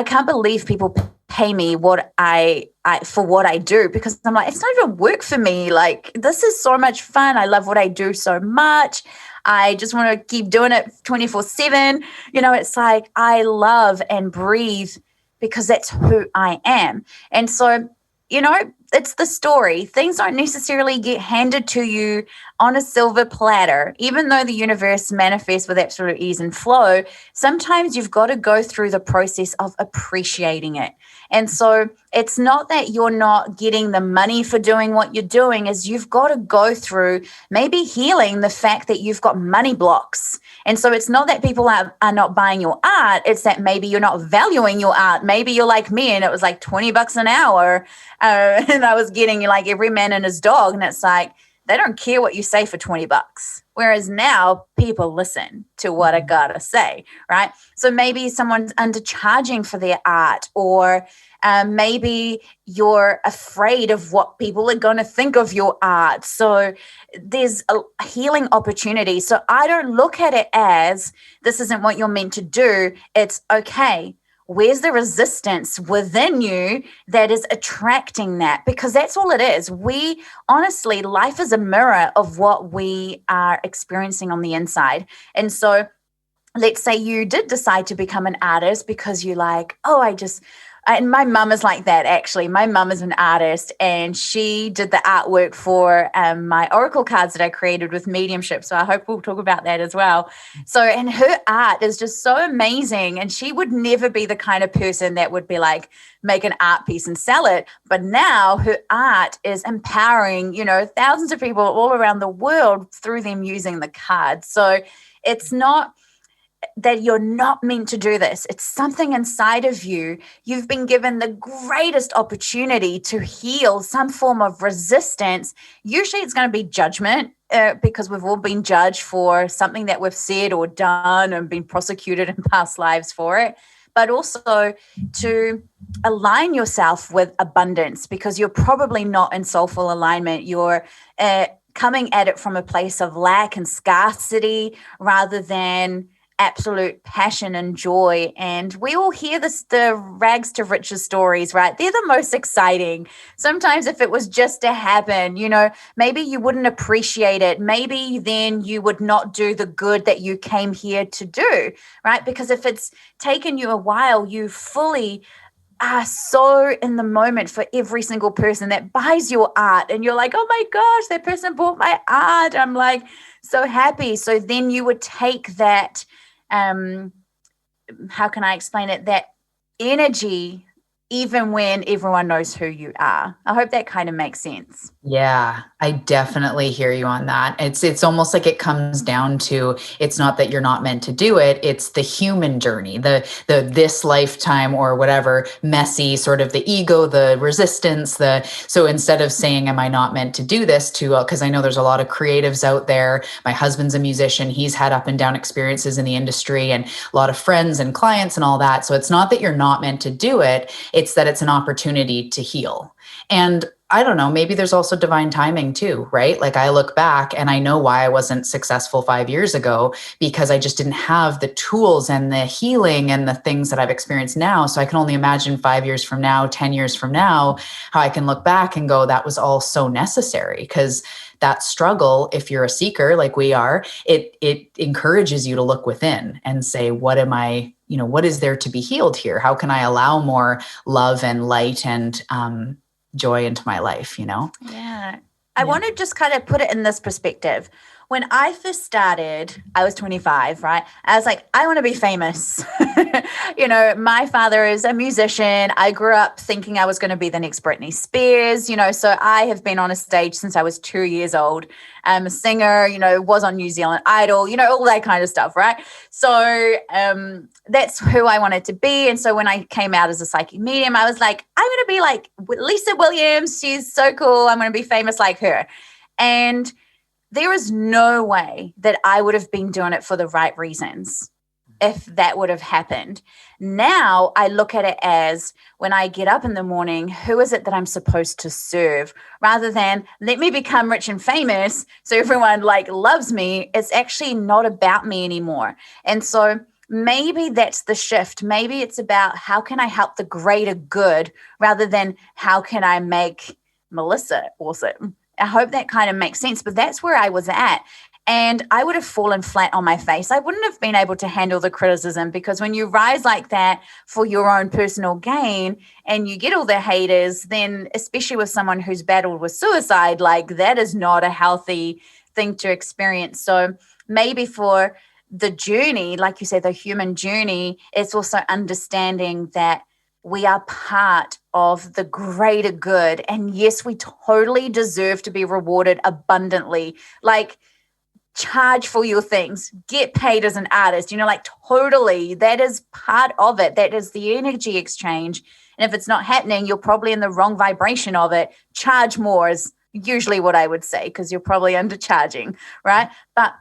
can't believe people pay me what I for what I do, because I'm like, it's not even work for me. Like, this is so much fun. I love what I do so much. I just want to keep doing it 24/7. It's like I love and breathe because that's who I am. And so, it's the story. Things don't necessarily get handed to you on a silver platter. Even though the universe manifests with absolute ease and flow, sometimes you've got to go through the process of appreciating it. And so it's not that you're not getting the money for doing what you're doing, is you've got to go through maybe healing the fact that you've got money blocks. And so it's not that people are not buying your art. It's that maybe you're not valuing your art. Maybe you're like me and it was like $20 an hour. And I was getting like every man and his dog. And it's like, they don't care what you say for $20. Whereas now people listen to what I gotta say, right? So maybe someone's undercharging for their art, or maybe you're afraid of what people are going to think of your art. So there's a healing opportunity. So I don't look at it as this isn't what you're meant to do. It's okay. Where's the resistance within you that is attracting that? Because that's all it is. Honestly, life is a mirror of what we are experiencing on the inside. And so let's say you did decide to become an artist because you're like, oh, And my mum is like that, actually. My mum is an artist, and she did the artwork for my oracle cards that I created with mediumship. So I hope we'll talk about that as well. So, and her art is just so amazing. And she would never be the kind of person that would be like, make an art piece and sell it. But now her art is empowering, thousands of people all around the world through them using the cards. So it's not that you're not meant to do this. It's something inside of you. You've been given the greatest opportunity to heal some form of resistance. Usually it's going to be judgment, because we've all been judged for something that we've said or done and been prosecuted in past lives for it. But also to align yourself with abundance, because you're probably not in soulful alignment. You're coming at it from a place of lack and scarcity rather than absolute passion and joy. And we all hear the rags to riches stories, right? They're the most exciting. Sometimes if it was just to happen, maybe you wouldn't appreciate it. Maybe then you would not do the good that you came here to do, right? Because if it's taken you a while, you fully are so in the moment for every single person that buys your art, and you're like, oh my gosh, that person bought my art. I'm like so happy. So then you would take that, how can I explain it? That energy, even when everyone knows who you are. I hope that kind of makes sense. Yeah, I definitely hear you on that. It's almost like it comes down to, it's not that you're not meant to do it. It's the human journey, the this lifetime or whatever, messy sort of the ego, the resistance, so instead of saying, am I not meant to do this, because I know there's a lot of creatives out there. My husband's a musician. He's had up and down experiences in the industry and a lot of friends and clients and all that. So it's not that you're not meant to do it. It's that it's an opportunity to heal. And I don't know, maybe there's also divine timing too, right? Like I look back and I know why I wasn't successful 5 years ago, because I just didn't have the tools and the healing and the things that I've experienced now. So I can only imagine 5 years from now, 10 years from now, how I can look back and go, that was all so necessary. Because that struggle, if you're a seeker like we are, it encourages you to look within and say, what am I, what is there to be healed here? How can I allow more love and light and joy into my life, Yeah. I want to just kind of put it in this perspective. When I first started, I was 25, right? I was like, I want to be famous. My father is a musician. I grew up thinking I was going to be the next Britney Spears, so I have been on a stage since I was 2 years old. I'm a singer, was on New Zealand Idol, all that kind of stuff, right? So that's who I wanted to be. And so when I came out as a psychic medium, I was like, I'm going to be like Lisa Williams. She's so cool. I'm going to be famous like her. And there is no way that I would have been doing it for the right reasons if that would have happened. Now I look at it as, when I get up in the morning, who is it that I'm supposed to serve? Rather than let me become rich and famous so everyone loves me. It's actually not about me anymore. And so maybe that's the shift. Maybe it's about, how can I help the greater good rather than how can I make Melissa awesome? I hope that kind of makes sense, but that's where I was at. And I would have fallen flat on my face. I wouldn't have been able to handle the criticism, because when you rise like that for your own personal gain and you get all the haters, then especially with someone who's battled with suicide, that is not a healthy thing to experience. So maybe for the journey, like you said, the human journey, it's also understanding that we are part of the greater good. And yes, we totally deserve to be rewarded abundantly. Charge for your things, get paid as an artist, totally. That is part of it. That is the energy exchange. And if it's not happening, you're probably in the wrong vibration of it. Charge more is usually what I would say, because you're probably undercharging, right? But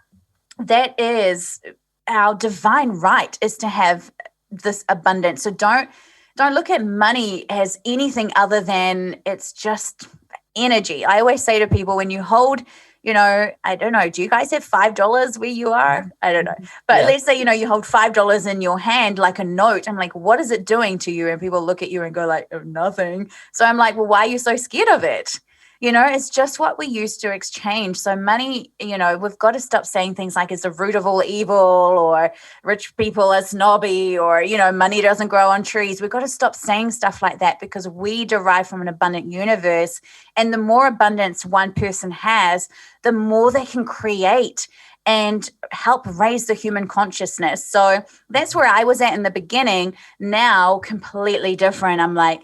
that is our divine right, is to have this abundance. So don't look at money as anything other than it's just energy. I always say to people, when you hold, I don't know, do you guys have $5 where you are? I don't know. But let's say, you hold $5 in your hand like a note. I'm like, what is it doing to you? And people look at you and go oh, nothing. So I'm like, well, why are you so scared of it? It's just what we used to exchange. So money, we've got to stop saying things like it's the root of all evil, or rich people are snobby, or, money doesn't grow on trees. We've got to stop saying stuff like that, because we derive from an abundant universe. And the more abundance one person has, the more they can create and help raise the human consciousness. So that's where I was at in the beginning. Now, completely different. I'm like,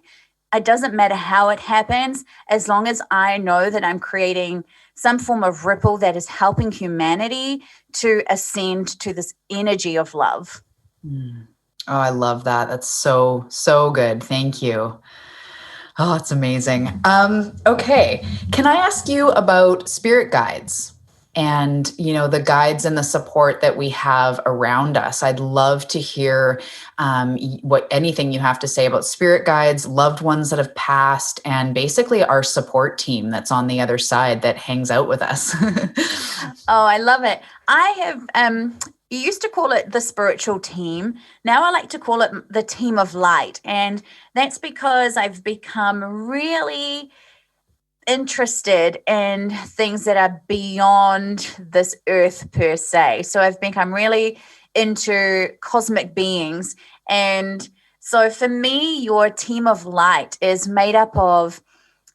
it doesn't matter how it happens, as long as I know that I'm creating some form of ripple that is helping humanity to ascend to this energy of love. Oh, I love that. That's so, so good. Thank you. Oh, it's amazing. Okay. Can I ask you about spirit guides? And, the guides and the support that we have around us. I'd love to hear anything you have to say about spirit guides, loved ones that have passed, and basically our support team that's on the other side that hangs out with us. Oh, I love it. I have, you used to call it the spiritual team. Now I like to call it the team of light. And that's because I've become really interested in things that are beyond this earth per se. So I've become really into cosmic beings. And so for me, your team of light is made up of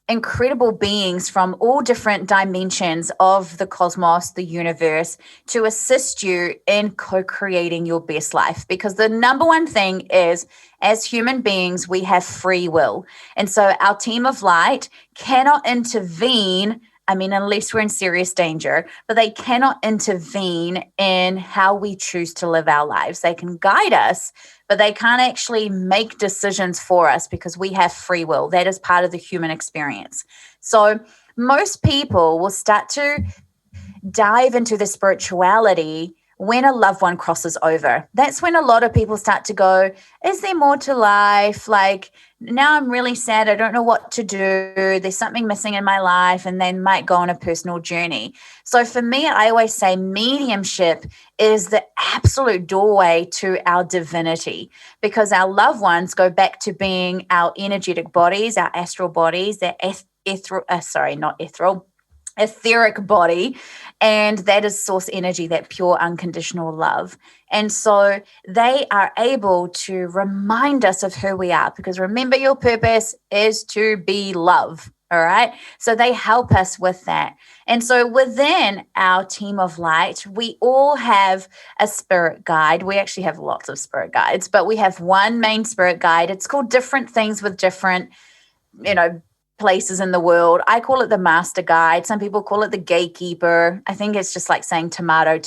incredible beings from all different dimensions of the cosmos, the universe, to assist you in co-creating your best life. Because the number one thing is, as human beings, we have free will. And so our team of light cannot intervene, unless we're in serious danger, but they cannot intervene in how we choose to live our lives. They can guide us, but they can't actually make decisions for us, because we have free will. That is part of the human experience. So most people will start to dive into the spirituality when a loved one crosses over. That's when a lot of people start to go, is there more to life? Like, now I'm really sad. I don't know what to do. There's something missing in my life, and they might go on a personal journey. So for me, I always say mediumship is the absolute doorway to our divinity, because our loved ones go back to being our energetic bodies, our astral bodies, their etheric body, and that is source energy, that pure unconditional love. And so they are able to remind us of who we are, because remember, your purpose is to be love. All right. So they help us with that. And so within our team of light, we all have a spirit guide. We actually have lots of spirit guides, but we have one main spirit guide. It's called different things with different, places in the world. I call it the master guide. Some people call it the gatekeeper. I think it's just like saying tomato.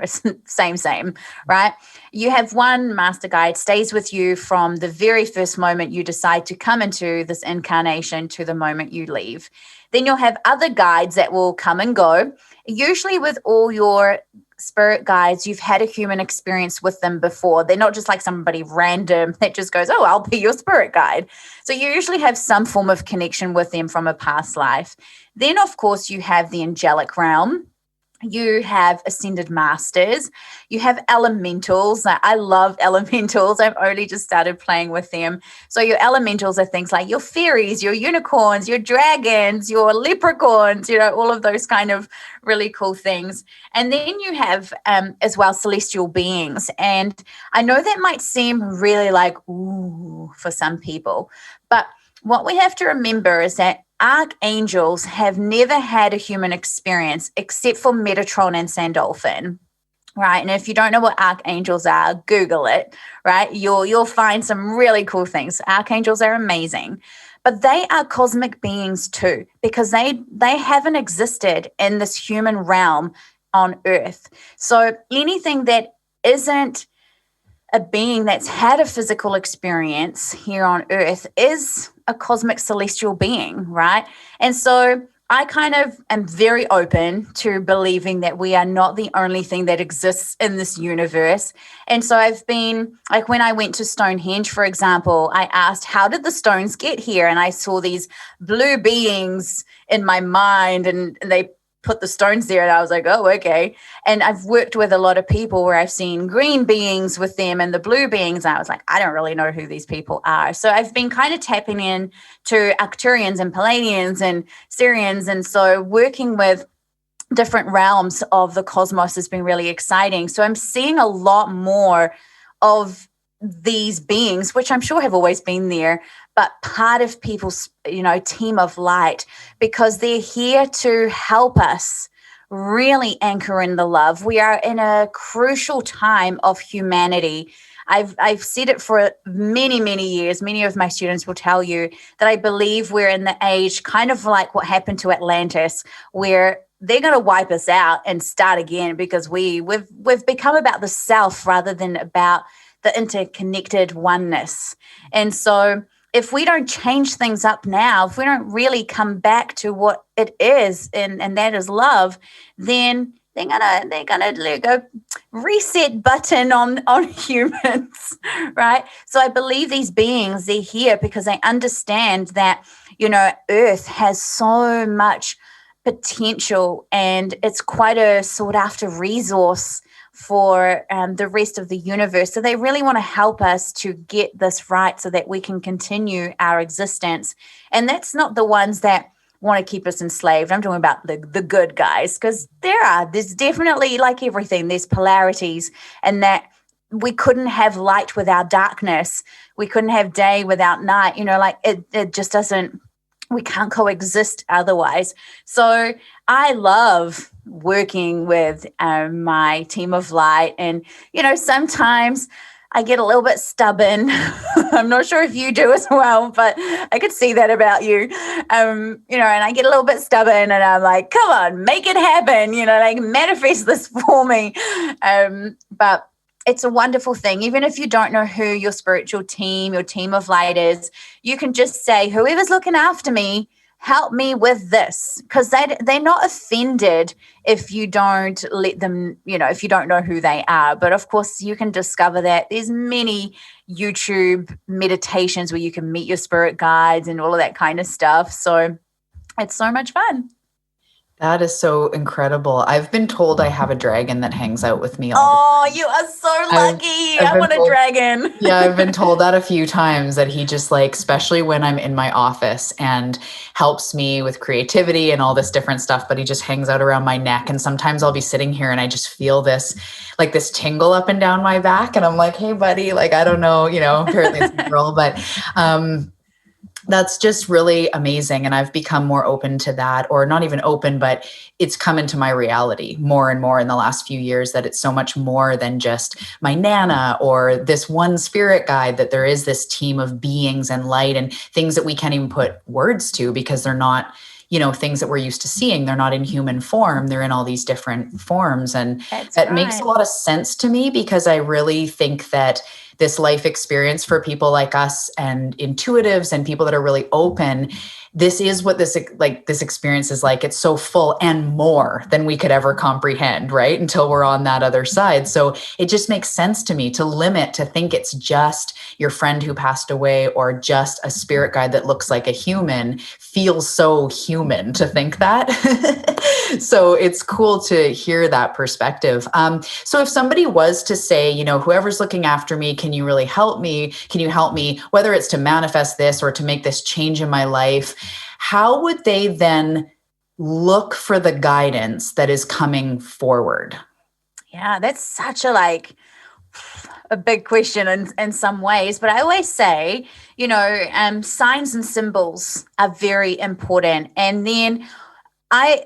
It's same, right? You have one master guide, stays with you from the very first moment you decide to come into this incarnation to the moment you leave. Then you'll have other guides that will come and go. Usually with all your spirit guides, you've had a human experience with them before. They're not just like somebody random that just goes, oh, I'll be your spirit guide. So you usually have some form of connection with them from a past life. Then, of course, you have the angelic realm. You have ascended masters. You have elementals. I love elementals. I've only just started playing with them. So your elementals are things like your fairies, your unicorns, your dragons, your leprechauns, all of those kind of really cool things. And then you have as well celestial beings. And I know that might seem really like, ooh, for some people. But what we have to remember is that archangels have never had a human experience except for Metatron and Sandalphon, right? And if you don't know what archangels are, Google it, right? You'll find some really cool things. Archangels are amazing, but they are cosmic beings too, because they haven't existed in this human realm on Earth. So anything that isn't a being that's had a physical experience here on Earth is a cosmic celestial being, right? And so I kind of am very open to believing that we are not the only thing that exists in this universe. And so I've been, like when I went to Stonehenge, for example, I asked, how did the stones get here? And I saw these blue beings in my mind, and they put the stones there, and I was like, oh, okay. And I've worked with a lot of people where I've seen green beings with them and the blue beings, and I was like, I don't really know who these people are. So I've been kind of tapping in to Arcturians and Palladians and Syrians, and so working with different realms of the cosmos has been really exciting. So I'm seeing a lot more of these beings, which I'm sure have always been there, but part of people's, team of light, because they're here to help us really anchor in the love. We are in a crucial time of humanity. I've said it for many, many years. Many of my students will tell you that I believe we're in the age kind of like what happened to Atlantis, where they're going to wipe us out and start again, because we've become about the self rather than about the interconnected oneness. And so if we don't change things up now, if we don't really come back to what it is, and that is love, then they're gonna go reset button on humans, right? So I believe these beings, they're here because they understand that, Earth has so much potential, and it's quite a sought after resource for the rest of the universe. So they really want to help us to get this right so that we can continue our existence. And that's not the ones that want to keep us enslaved. I'm talking about the good guys, because there's definitely, like everything, there's polarities, and that we couldn't have light without darkness. We couldn't have day without night. It just doesn't, we can't coexist otherwise. So I love working with my team of light. And, sometimes I get a little bit stubborn. I'm not sure if you do as well, but I could see that about you. And I get a little bit stubborn, and I'm like, come on, make it happen, manifest this for me. But it's a wonderful thing. Even if you don't know who your spiritual team, your team of light is, you can just say, whoever's looking after me, help me with this, because they're not offended if you don't let them, if you don't know who they are. But of course, you can discover that. There's many YouTube meditations where you can meet your spirit guides and all of that kind of stuff. So it's so much fun. That is so incredible. I've been told I have a dragon that hangs out with me all the time. You are so lucky. I want a dragon. Yeah, I've been told that a few times, that he just, especially when I'm in my office, and helps me with creativity and all this different stuff, but he just hangs out around my neck. And sometimes I'll be sitting here and I just feel this tingle up and down my back. And I'm like, hey, buddy, I don't know, apparently it's a girl, but that's just really amazing. And I've become more open to that, or not even open, but it's come into my reality more and more in the last few years, that it's so much more than just my Nana or this one spirit guide, that there is this team of beings and light and things that we can't even put words to, because they're not, things that we're used to seeing. They're not in human form. They're in all these different forms. And that makes a lot of sense to me, because I really think that this life experience for people like us and intuitives and people that are really open, this is what this experience is like. It's so full and more than we could ever comprehend, right? Until we're on that other side. So it just makes sense to me to think it's just your friend who passed away, or just a spirit guide that looks like a human. Feels so human to think that. So it's cool to hear that perspective. So if somebody was to say, whoever's looking after me, can you really help me? Can you help me, whether it's to manifest this or to make this change in my life? How would they then look for the guidance that is coming forward? Yeah, that's such a big question in some ways, but I always say, signs and symbols are very important. And then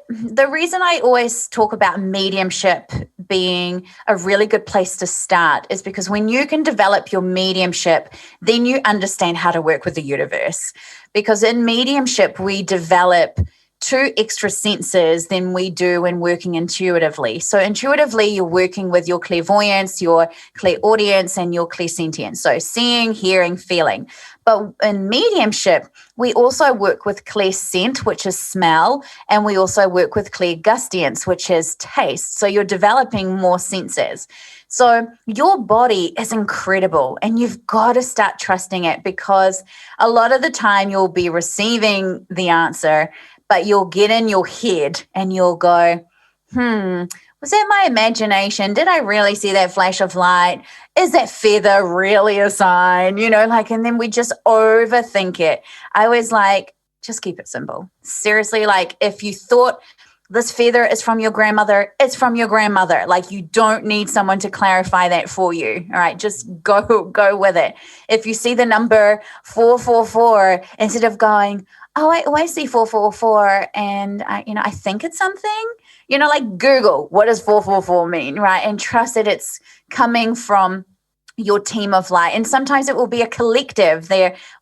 the reason I always talk about mediumship being a really good place to start is because when you can develop your mediumship, then you understand how to work with the universe. Because in mediumship, we develop 2 extra senses than we do when working intuitively. So intuitively, you're working with your clairvoyance, your clairaudience, and your clairsentience. So seeing, hearing, feeling. But in mediumship, we also work with clairscent, which is smell, and we also work with clairgustience, which is taste. So you're developing more senses. So your body is incredible, and you've got to start trusting it, because a lot of the time you'll be receiving the answer, but you'll get in your head and you'll go, was that my imagination? Did I really see that flash of light? Is that feather really a sign? And then we just overthink it. I always just keep it simple. Seriously, if you thought this feather is from your grandmother, it's from your grandmother. You don't need someone to clarify that for you. All right, just go with it. If you see the number 444, instead of going, oh, I always see 444 and I think it's something, Google, what does 444 mean, right? And trust that it's coming from your team of light. And sometimes it will be a collective.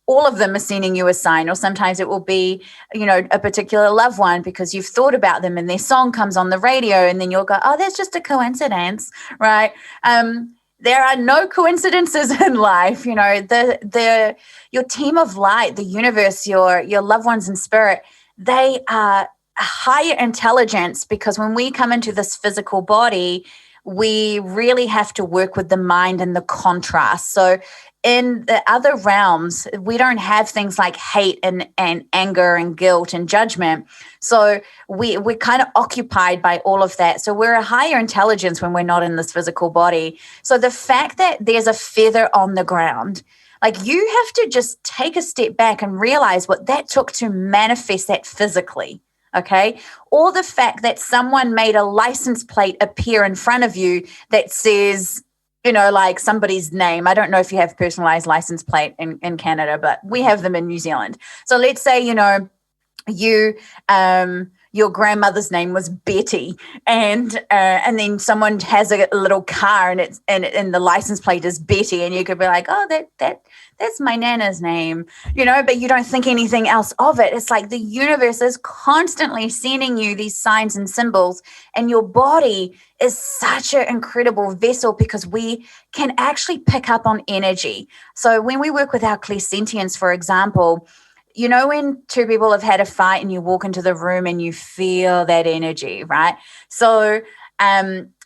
All of them are sending you a sign, or sometimes it will be, a particular loved one because you've thought about them and their song comes on the radio and then you'll go, oh, that's just a coincidence, right? There are no coincidences in life. Your team of light, the universe, your loved ones in spirit, they are a higher intelligence, because when we come into this physical body, we really have to work with the mind and the contrast. So in the other realms, we don't have things like hate and anger and guilt and judgment. So we're kind of occupied by all of that. So we're a higher intelligence when we're not in this physical body. So the fact that there's a feather on the ground, you have to just take a step back and realize what that took to manifest that physically. Okay. Or the fact that someone made a license plate appear in front of you that says, somebody's name. I don't know if you have personalized license plate in Canada, but we have them in New Zealand. So let's say, your grandmother's name was Betty, and then someone has a little car and the license plate is Betty, and you could be like, oh, that's my nana's name, but you don't think anything else of it. It's like the universe is constantly sending you these signs and symbols, and your body is such an incredible vessel because we can actually pick up on energy. So when we work with our clairsentience, for example, when two people have had a fight and you walk into the room and you feel that energy, right? So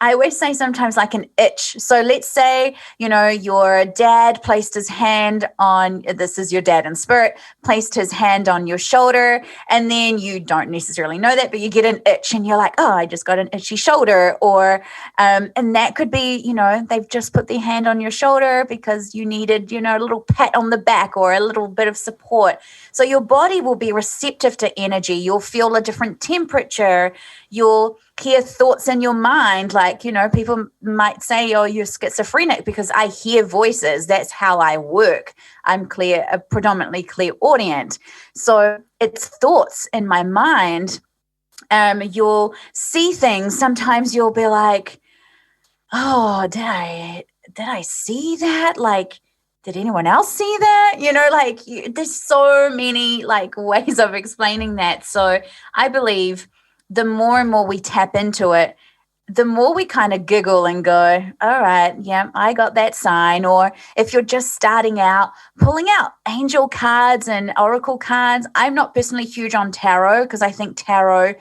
I always say sometimes like an itch. So let's say, your dad placed his hand on, this is your dad in spirit, placed his hand on your shoulder, and then you don't necessarily know that, but you get an itch and you're like, oh, I just got an itchy shoulder. Or, and that could be, they've just put their hand on your shoulder because you needed, a little pat on the back or a little bit of support. So your body will be receptive to energy. You'll feel a different temperature. You'll hear thoughts in your mind, people might say, oh, you're schizophrenic, because I hear voices. That's how I work. I'm a predominantly clairaudient. So it's thoughts in my mind. You'll see things. Sometimes you'll be like, oh, did I see that? Did anyone else see that? There's so many ways of explaining that. So I believe the more and more we tap into it, the more we kind of giggle and go, all right, yeah, I got that sign. Or if you're just starting out, pulling out angel cards and oracle cards. I'm not personally huge on tarot, because I think tarot,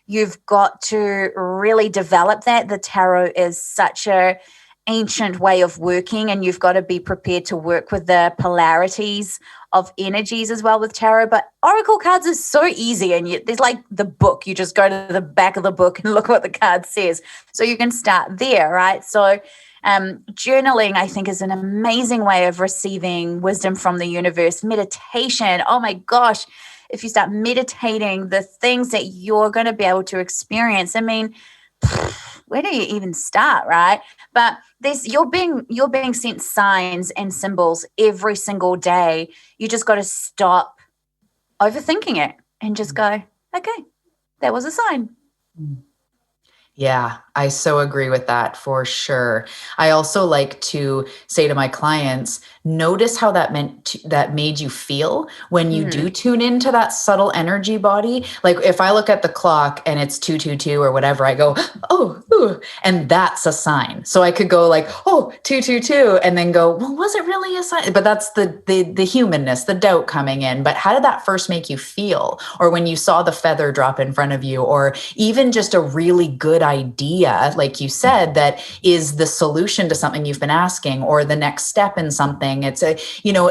you've got to really develop that. The tarot is such a ancient way of working, and you've got to be prepared to work with the polarities of energies as well with tarot. But oracle cards is so easy, and there's the book. You just go to the back of the book and look what the card says. So you can start there, right? So journaling, I think, is an amazing way of receiving wisdom from the universe. Meditation, oh my gosh, if you start meditating, the things that you're going to be able to experience, I mean, where do you even start, right? But you're being sent signs and symbols every single day. You just got to stop overthinking it and just go, okay, that was a sign. Yeah, I so agree with that for sure. I also like to say to my clients, notice how that made you feel when you do tune into that subtle energy body. Like if I look at the clock and it's 2:22 or whatever, I go, oh, 222. And that's a sign. So I could go like, oh, 222, and then go, well, was it really a sign? But that's the humanness, the doubt coming in. But how did that first make you feel? Or when you saw the feather drop in front of you, or even just a really good idea, like you said, that is the solution to something you've been asking, or the next step in something. It's a,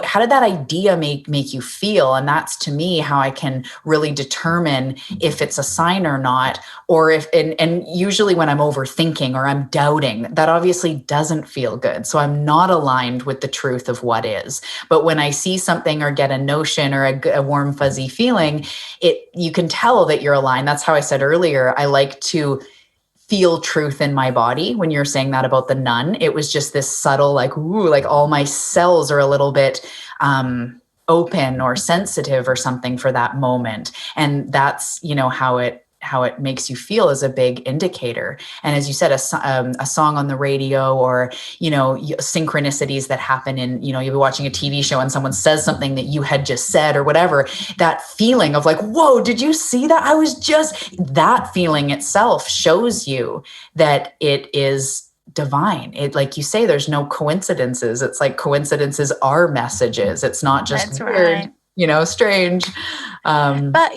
how did that idea make you feel? And that's, to me, how I can really determine if it's a sign or not. Or if, and usually when I'm overthinking or I'm doubting, that obviously doesn't feel good. So I'm not aligned with the truth of what is. But when I see something or get a notion or a warm, fuzzy feeling, you can tell that you're aligned. That's how I said earlier, I like to feel truth in my body. When you're saying that about the nun, it was just this subtle, like, ooh, like all my cells are a little bit open or sensitive or something for that moment. And that's, how it makes you feel is a big indicator. And as you said, a song on the radio, or, synchronicities that happen in, you'll be watching a TV show and someone says something that you had just said or whatever, that feeling of like, whoa, did you see that? That feeling itself shows you that it is divine. It, like you say, there's no coincidences. It's like coincidences are messages. It's not just That's weird, right. Strange. But,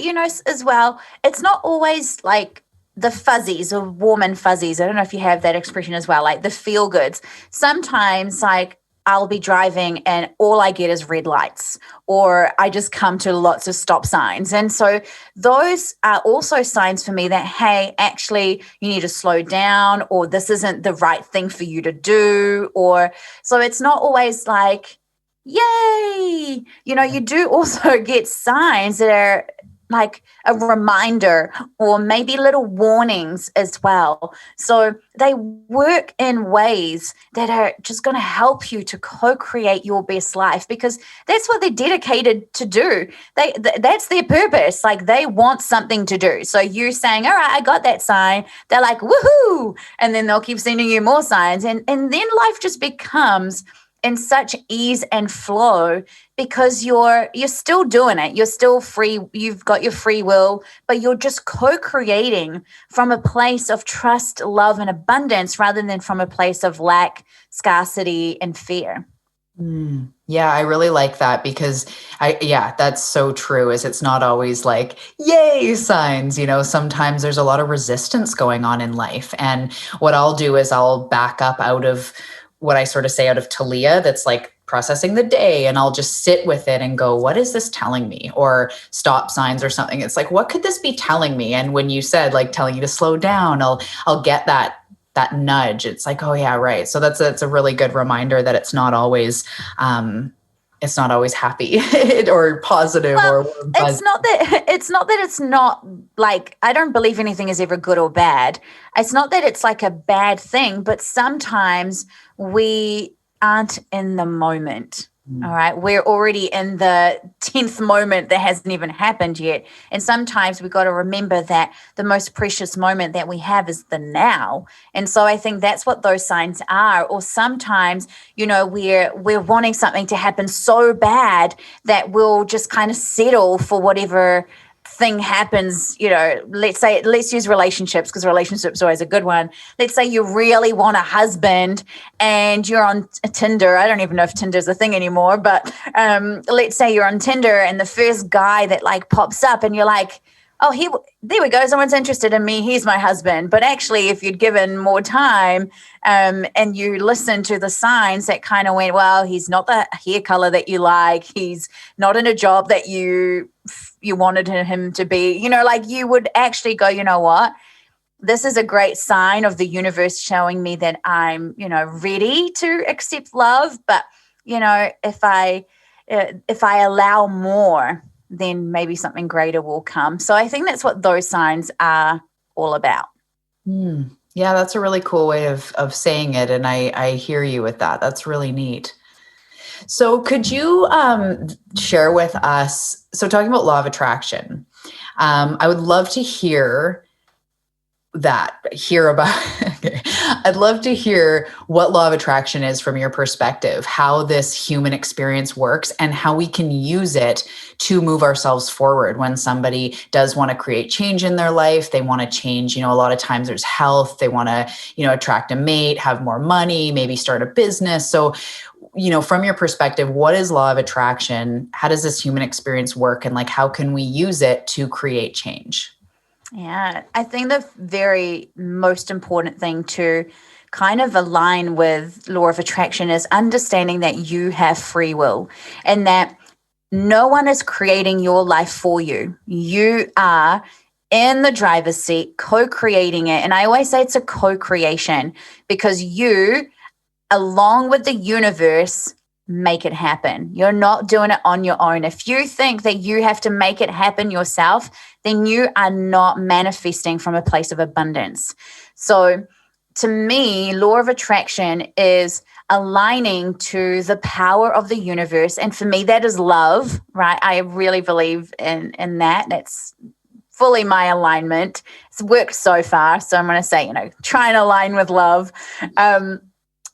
as well, it's not always like the fuzzies or warm and fuzzies. I don't know if you have that expression as well, like the feel goods. Sometimes, like, I'll be driving and all I get is red lights, or I just come to lots of stop signs. And so those are also signs for me that, hey, actually you need to slow down, or this isn't the right thing for you to do. Or so it's not always like, yay, you do also get signs that are like a reminder, or maybe little warnings as well. So they work in ways that are just going to help you to co-create your best life, because that's what they're dedicated to do. That's their purpose. Like, they want something to do. So you're saying, all right, I got that sign. They're like, woohoo. And then they'll keep sending you more signs. And then life just becomes in such ease and flow, because you're still doing it. You're still free. You've got your free will, but you're just co-creating from a place of trust, love, and abundance, rather than from a place of lack, scarcity, and fear. Yeah, I really like that, because that's so true. Is it's not always like, yay, signs, sometimes there's a lot of resistance going on in life. And what I'll do is I'll back up out of what I sort of say out of Talia, that's like processing the day, and I'll just sit with it and go, what is this telling me? Or stop signs or something. It's like, what could this be telling me? And when you said like telling you to slow down, I'll get that nudge. It's like, oh yeah, right. So that's a really good reminder that it's not always happy or positive. Well, or it's not that it's not like, I don't believe anything is ever good or bad. It's not that it's like a bad thing, but sometimes we aren't in the moment. All right. We're already in the 10th moment that hasn't even happened yet. And sometimes we got to remember that the most precious moment that we have is the now. And so I think that's what those signs are. Or sometimes, we're wanting something to happen so bad that we'll just kind of settle for whatever thing happens. Let's use relationships, because relationships are always a good one. Let's say you really want a husband and you're on Tinder. I don't even know if Tinder's a thing anymore, but let's say you're on Tinder and the first guy that like pops up and you're like, oh, there we go. Someone's interested in me. He's my husband. But actually, if you'd given more time and you listened to the signs that kind of went, well, he's not the hair color that you like. He's not in a job that you wanted him to be. Like, you would actually go, you know what? This is a great sign of the universe showing me that I'm, ready to accept love. But, if I allow more, then maybe something greater will come. So I think that's what those signs are all about. Yeah, that's a really cool way of saying it. And I hear you with that. That's really neat. So could you share with us, so talking about law of attraction, I would love to hear hear about. Okay. I'd love to hear what law of attraction is from your perspective, how this human experience works and how we can use it to move ourselves forward when somebody does want to create change in their life. They want to change, a lot of times there's health, they want to, attract a mate, have more money, maybe start a business. So, from your perspective, what is law of attraction? How does this human experience work? And how can we use it to create change? Yeah, I think the very most important thing to kind of align with law of attraction is understanding that you have free will and that no one is creating your life for you. You are in the driver's seat, co-creating it. And I always say it's a co-creation because you, along with the universe, make it happen. You're not doing it on your own. If you think that you have to make it happen yourself, then you are not manifesting from a place of abundance. So to me, law of attraction is aligning to the power of the universe. And for me, that is love, right? I really believe in that. That's fully my alignment. It's worked so far. So I'm going to say, try and align with love.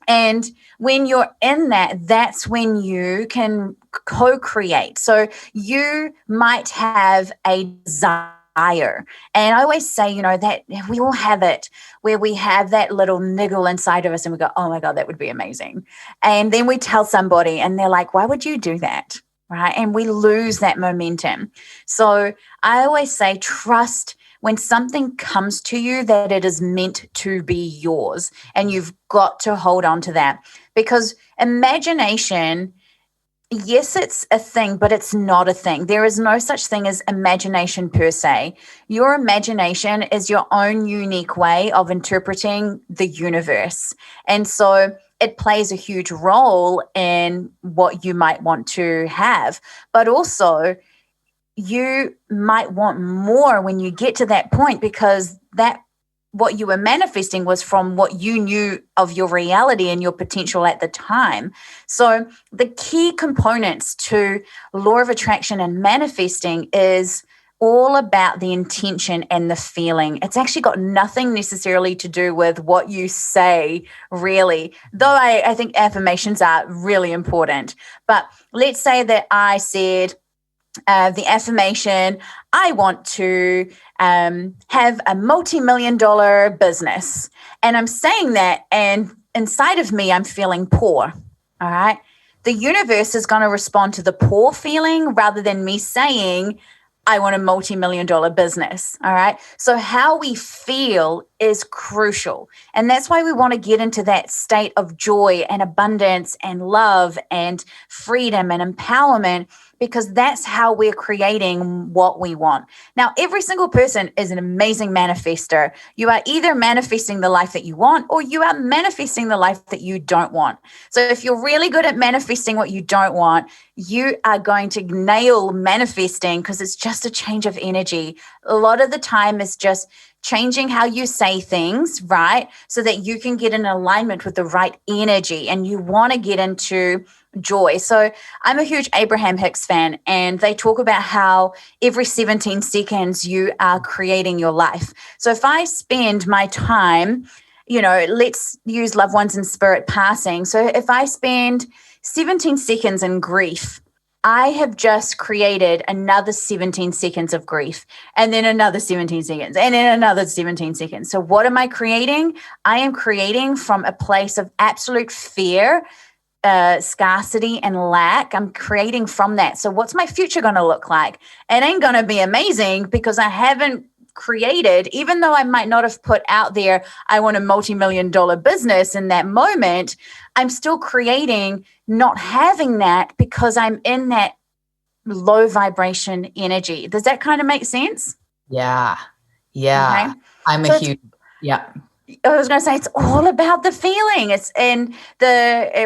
And when you're in that, that's when you can co-create. So you might have a desire. And I always say, that we all have it where we have that little niggle inside of us and we go, oh my God, that would be amazing. And then we tell somebody and they're like, why would you do that? Right. And we lose that momentum. So I always say, trust when something comes to you that it is meant to be yours, and you've got to hold on to that, because imagination, yes, it's a thing, but it's not a thing. There is no such thing as imagination per se. Your imagination is your own unique way of interpreting the universe. And so it plays a huge role in what you might want to have, but also you might want more when you get to that point, because that what you were manifesting was from what you knew of your reality and your potential at the time. So the key components to law of attraction and manifesting is all about the intention and the feeling. It's actually got nothing necessarily to do with what you say, really, though I think affirmations are really important. But let's say that I said, the affirmation, I want to have a multi-million-dollar business. And I'm saying that, and inside of me, I'm feeling poor. All right. The universe is going to respond to the poor feeling rather than me saying, I want a multi-million-dollar business. All right. So how we feel is crucial. And that's why we want to get into that state of joy and abundance and love and freedom and empowerment, because that's how we're creating what we want. Now, every single person is an amazing manifester. You are either manifesting the life that you want or you are manifesting the life that you don't want. So if you're really good at manifesting what you don't want, you are going to nail manifesting, because it's just a change of energy. A lot of the time it's just changing how you say things, right? So that you can get in alignment with the right energy and you want to get into joy. So I'm a huge Abraham Hicks fan, and they talk about how every 17 seconds you are creating your life. So if I spend my time, let's use loved ones in spirit passing. So if I spend 17 seconds in grief, I have just created another 17 seconds of grief, and then another 17 seconds, and then another 17 seconds. So what am I creating? I am creating from a place of absolute fear, scarcity, and lack. I'm creating from that. So what's my future going to look like? It ain't going to be amazing, because I haven't created, even though I might not have put out there, I want a multi-million-dollar business in that moment, I'm still creating not having that, because I'm in that low vibration energy. Does that kind of make sense? Yeah. Yeah. Okay. I'm so a huge, yeah. I was going to say, it's all about the feeling. It's in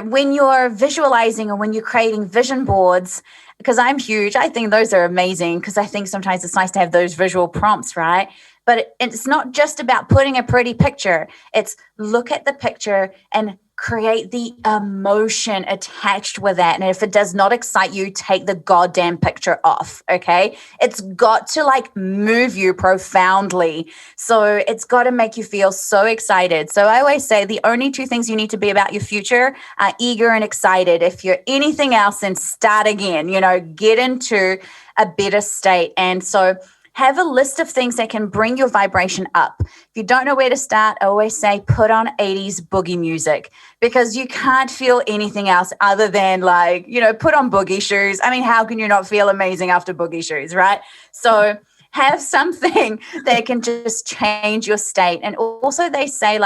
when you're visualizing or when you're creating vision boards, because I'm huge. I think those are amazing, because I think sometimes it's nice to have those visual prompts, right? But it's not just about putting a pretty picture. It's look at the picture and create the emotion attached with that. And if it does not excite you, take the goddamn picture off, okay? It's got to like move you profoundly. So it's got to make you feel so excited. So I always say the only two things you need to be about your future are eager and excited. If you're anything else, then start again, get into a better state. And so have a list of things that can bring your vibration up. If you don't know where to start, I always say put on 80s boogie music, because you can't feel anything else other than put on boogie shoes. I mean, how can you not feel amazing after boogie shoes, right? So have something that can just change your state. And also they say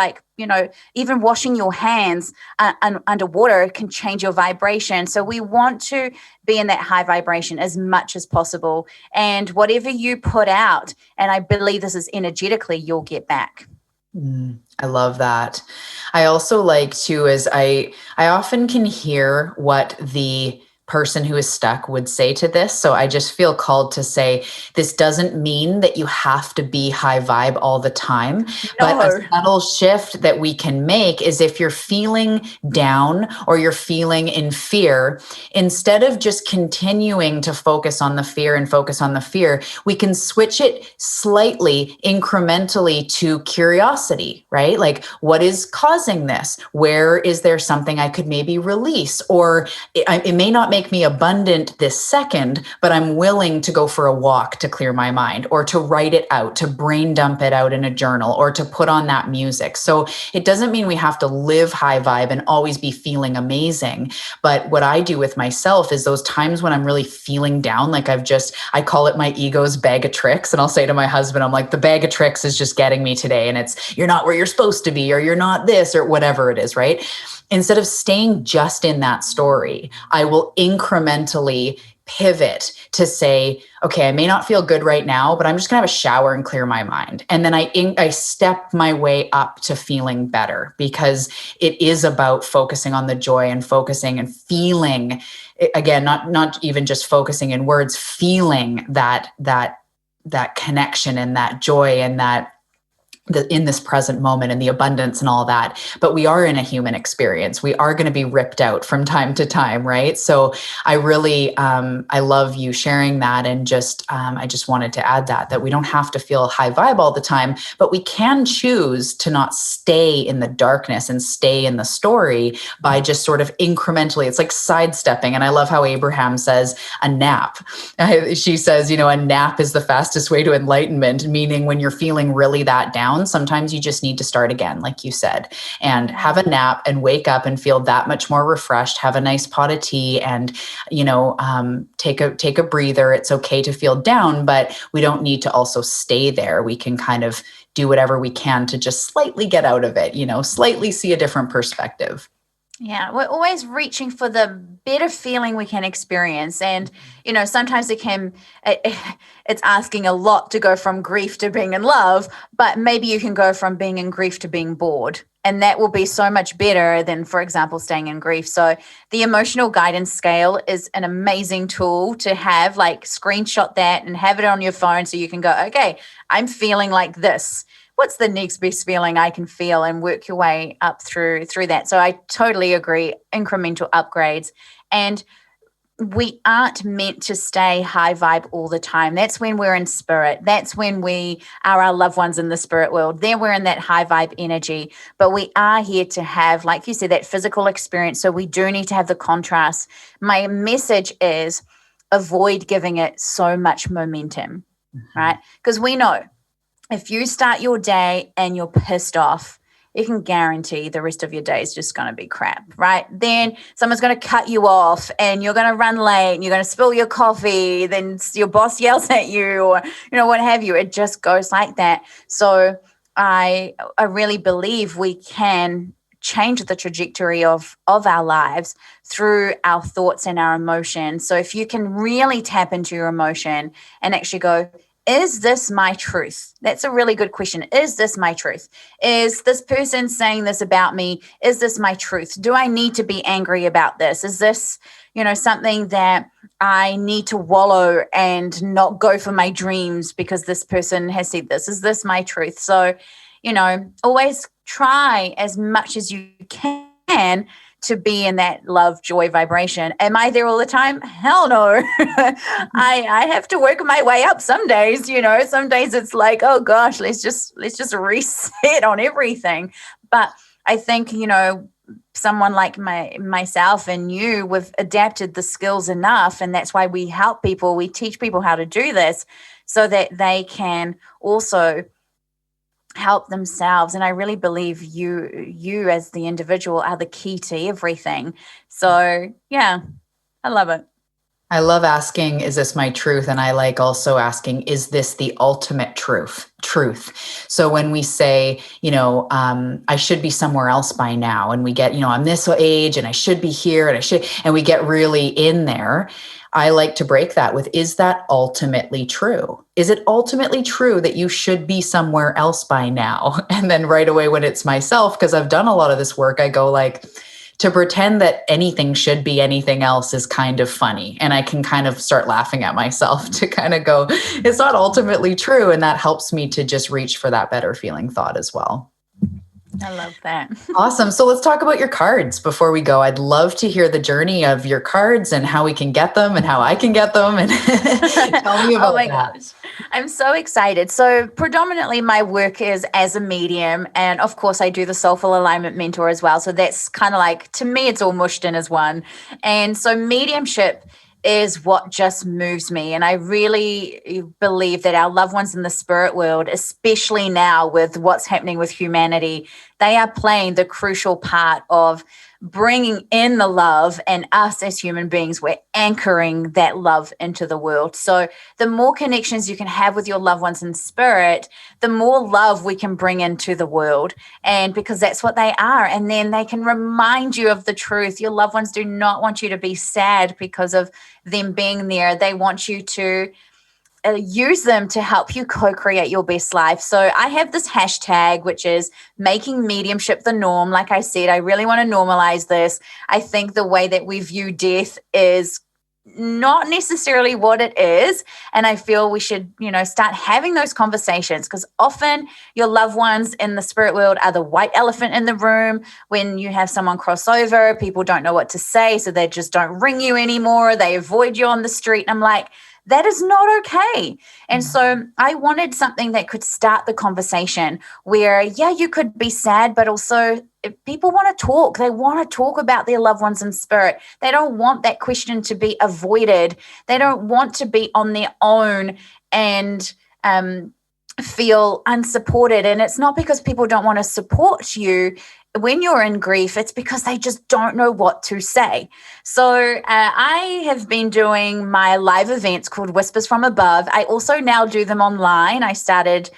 even washing your hands underwater can change your vibration. So we want to be in that high vibration as much as possible. And whatever you put out, and I believe this is energetically, you'll get back. I love that. I also like to, as I often can hear what the person who is stuck would say to this. So I just feel called to say, this doesn't mean that you have to be high vibe all the time, but a subtle shift that we can make is if you're feeling down or you're feeling in fear, instead of just continuing to focus on the fear, we can switch it slightly, incrementally to curiosity, right? Like, what is causing this? Where is there something I could maybe release? Or it may not make me abundant this second, but I'm willing to go for a walk to clear my mind, or to write it out, to brain dump it out in a journal, or to put on that music. So it doesn't mean we have to live high vibe and always be feeling amazing. But what I do with myself is those times when I'm really feeling down, like I call it my ego's bag of tricks. And I'll say to my husband, I'm like, the bag of tricks is just getting me today. And it's, you're not where you're supposed to be, or you're not this, or whatever it is, right? Instead of staying just in that story, I will incrementally pivot to say, okay, I may not feel good right now, but I'm just gonna have a shower and clear my mind. And then I step my way up to feeling better, because it is about focusing on the joy and focusing and feeling, again, not even just focusing in words, feeling that connection and that joy and that in this present moment and the abundance and all that. But we are in a human experience. We are going to be ripped out from time to time, right? So I really, I love you sharing that. And I just wanted to add that we don't have to feel high vibe all the time, but we can choose to not stay in the darkness and stay in the story by just sort of incrementally, it's like sidestepping. And I love how Abraham says a nap. She says, a nap is the fastest way to enlightenment, meaning when you're feeling really that down, sometimes you just need to start again, like you said, and have a nap and wake up and feel that much more refreshed, have a nice pot of tea and, take a breather. It's okay to feel down, but we don't need to also stay there. We can kind of do whatever we can to just slightly get out of it, slightly see a different perspective. Yeah, we're always reaching for the better feeling we can experience. And, sometimes it's asking a lot to go from grief to being in love, but maybe you can go from being in grief to being bored. And that will be so much better than, for example, staying in grief. So the emotional guidance scale is an amazing tool to have, screenshot that and have it on your phone so you can go, okay, I'm feeling like this. What's the next best feeling I can feel, and work your way up through that. So I totally agree, incremental upgrades. And we aren't meant to stay high vibe all the time. That's when we're in spirit. That's when we are our loved ones in the spirit world. Then we're in that high vibe energy. But we are here to have, like you said, that physical experience. So we do need to have the contrast. My message is avoid giving it so much momentum, right? Because we know, if you start your day and you're pissed off, you can guarantee the rest of your day is just going to be crap, right? Then someone's going to cut you off and you're going to run late and you're going to spill your coffee. Then your boss yells at you, or, what have you. It just goes like that. So I really believe we can change the trajectory of our lives through our thoughts and our emotions. So if you can really tap into your emotion and actually go, is this my truth? That's a really good question. Is this my truth? Is this person saying this about me? Is this my truth? Do I need to be angry about this? Is this, something that I need to wallow and not go for my dreams because this person has said this? Is this my truth? So, always try as much as you can can to be in that love, joy vibration. Am I there all the time? Hell no. I have to work my way up some days, some days it's like, oh gosh, let's just reset on everything. But I think, someone like myself and you, we've adapted the skills enough, and that's why we help people. We teach people how to do this so that they can also help themselves. And I really believe you as the individual are the key to everything. So yeah, I love it. I love asking, is this my truth? And I like also asking, is this the ultimate truth? So when we say, I should be somewhere else by now, and we get, I'm this age and I should be here and we get really in there. I like to break that with, is that ultimately true? Is it ultimately true that you should be somewhere else by now? And then right away when it's myself, because I've done a lot of this work, I go like, to pretend that anything should be anything else is kind of funny. And I can kind of start laughing at myself to kind of go, it's not ultimately true. And that helps me to just reach for that better feeling thought as well. I love that. Awesome. So let's talk about your cards before we go. I'd love to hear the journey of your cards and how we can get them and how I can get them. And tell me about that. Gosh. I'm so excited. So predominantly my work is as a medium. And of course I do the Soulful Alignment Mentor as well. So that's kind of like, to me, it's all mushed in as one. And so mediumship is what just moves me. And I really believe that our loved ones in the spirit world, especially now with what's happening with humanity, they are playing the crucial part of bringing in the love, and us as human beings, we're anchoring that love into the world. So the more connections you can have with your loved ones in spirit, the more love we can bring into the world. And because that's what they are. And then they can remind you of the truth. Your loved ones do not want you to be sad because of them being there. They want you to use them to help you co-create your best life. So I have this hashtag, which is making mediumship the norm. Like I said, I really want to normalize this. I think the way that we view death is not necessarily what it is. And I feel we should, start having those conversations, because often your loved ones in the spirit world are the white elephant in the room. When you have someone cross over, people don't know what to say. So they just don't ring you anymore. They avoid you on the street. And I'm like, that is not okay. And so I wanted something that could start the conversation where, yeah, you could be sad, but also if people want to talk. They want to talk about their loved ones in spirit. They don't want that question to be avoided. They don't want to be on their own and feel unsupported. And it's not because people don't want to support you when you're in grief, it's because they just don't know what to say. So I have been doing my live events called Whispers from Above. I also now do them online. I started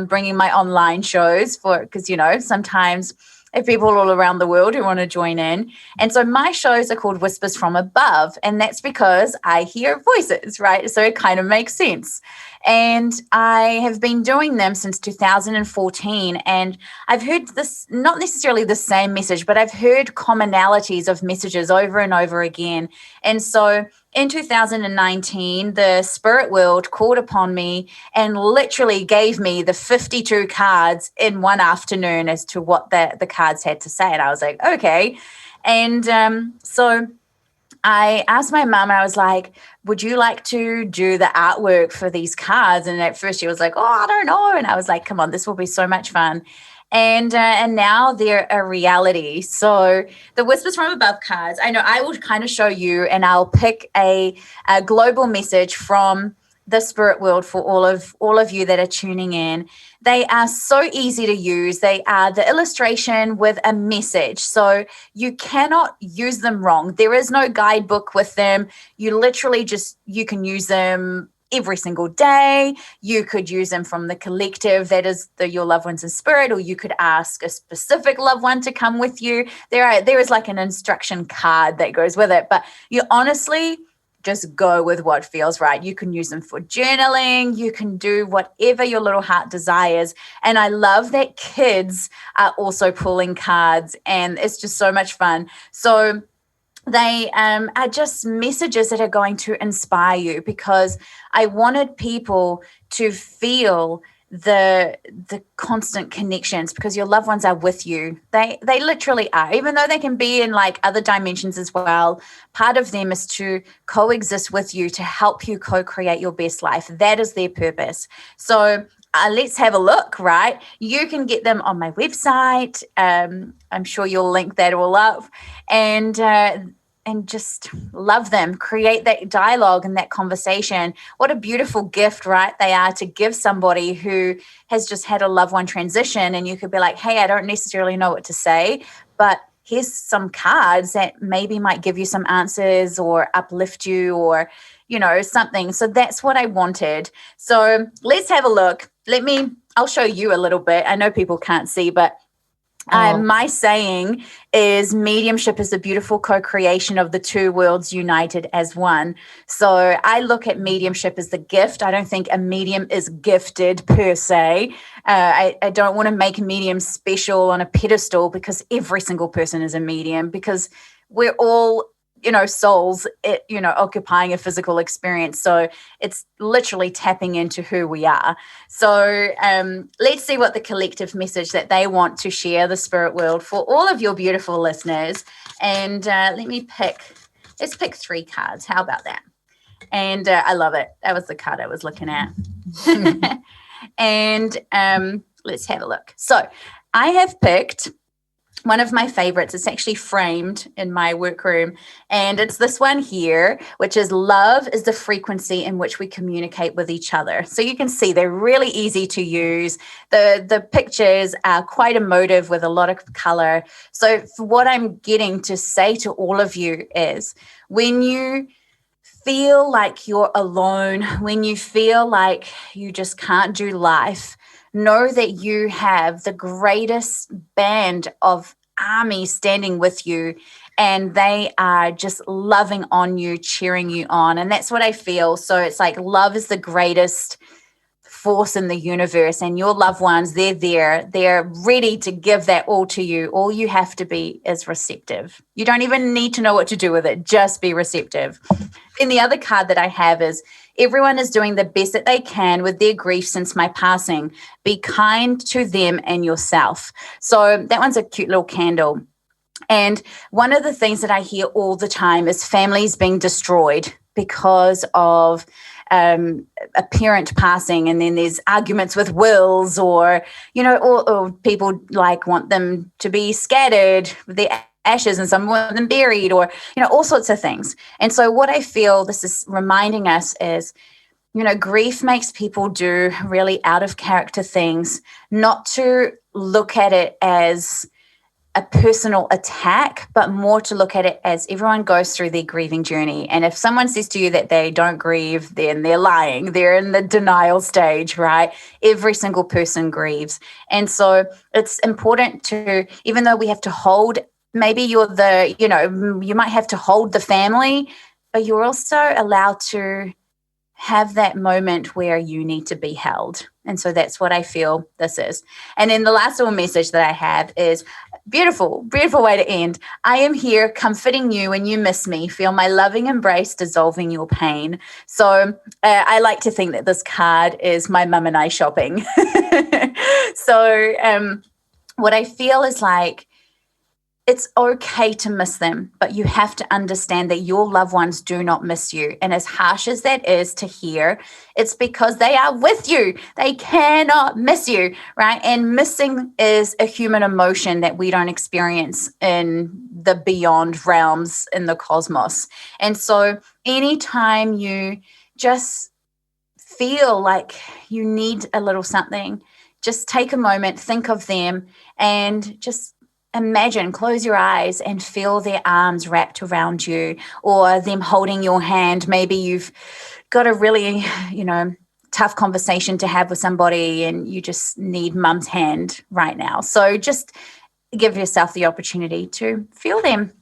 bringing my online shows because, sometimes I have people all around the world who want to join in. And so my shows are called Whispers from Above. And that's because I hear voices, right? So it kind of makes sense. And I have been doing them since 2014. And I've heard this, not necessarily the same message, but I've heard commonalities of messages over and over again. And so in 2019, the spirit world called upon me and literally gave me the 52 cards in one afternoon as to what the cards had to say. And I was like, okay. And so I asked my mom, and I was like, would you like to do the artwork for these cards? And at first she was like, oh, I don't know. And I was like, come on, this will be so much fun. And now they're a reality. So the Whispers from Above cards, I know I will kind of show you, and I'll pick a global message from the spirit world for all of you that are tuning in. They are so easy to use. They are the illustration with a message. So you cannot use them wrong. There is no guidebook with them. You literally you can use them every single day. You could use them from the collective that is your loved ones in spirit, or you could ask a specific loved one to come with you. There is like an instruction card that goes with it, but you honestly just go with what feels right. You can use them for journaling. You can do whatever your little heart desires. And I love that kids are also pulling cards, and it's just so much fun. So they are just messages that are going to inspire you, because I wanted people to feel the constant connections, because your loved ones are with you. They literally are, even though they can be in like other dimensions as well. Part of them is to coexist with you, to help you co-create your best life. That is their purpose. So let's have a look, right? You can get them on my website. I'm sure you'll link that all up, and just love them, create that dialogue and that conversation. What a beautiful gift, right? They are to give somebody who has just had a loved one transition, and you could be like, hey, I don't necessarily know what to say, but here's some cards that maybe might give you some answers or uplift you, or, something. So that's what I wanted. So let's have a look. I'll show you a little bit. I know people can't see, but my saying is mediumship is a beautiful co-creation of the two worlds united as one. So I look at mediumship as the gift. I don't think a medium is gifted per se. I don't want to make a medium special on a pedestal, because every single person is a medium, because we're all souls, occupying a physical experience. So it's literally tapping into who we are. So let's see what the collective message that they want to share, the spirit world, for all of your beautiful listeners. And let's pick 3 cards. How about that? And I love it. That was the card I was looking at. And let's have a look. So I have picked one of my favorites. It's actually framed in my workroom, and it's this one here, which is love is the frequency in which we communicate with each other. So you can see they're really easy to use. The pictures are quite emotive with a lot of color. So what I'm getting to say to all of you is, when you feel like you're alone, when you feel like you just can't do life, know that you have the greatest band of army standing with you, and they are just loving on you, cheering you on. And that's what I feel. So it's like love is the greatest force in the universe, and your loved ones, they're there. They're ready to give that all to you. All you have to be is receptive. You don't even need to know what to do with it. Just be receptive. Then the other card that I have is, everyone is doing the best that they can with their grief since my passing. Be kind to them and yourself. So that one's a cute little candle. And one of the things that I hear all the time is families being destroyed because of a parent passing, and then there's arguments with wills, or people like want them to be scattered with their ashes, and some want them buried, or all sorts of things. And so what I feel this is reminding us is, grief makes people do really out of character things, not to look at it as a personal attack, but more to look at it as everyone goes through their grieving journey. And if someone says to you that they don't grieve, then they're lying. They're in the denial stage, right? Every single person grieves. And so it's important to, even though we have to hold, maybe you might have to hold the family, but you're also allowed to have that moment where you need to be held. And so that's what I feel this is. And then the last little message that I have is beautiful, beautiful way to end. I am here comforting you when you miss me. Feel my loving embrace dissolving your pain. So I like to think that this card is my mum and I shopping. So what I feel is like, it's okay to miss them, but you have to understand that your loved ones do not miss you. And as harsh as that is to hear, it's because they are with you. They cannot miss you, right? And missing is a human emotion that we don't experience in the beyond realms in the cosmos. And so anytime you just feel like you need a little something, just take a moment, think of them, and just imagine, close your eyes and feel their arms wrapped around you, or them holding your hand. Maybe you've got a really, tough conversation to have with somebody and you just need mum's hand right now. So just give yourself the opportunity to feel them.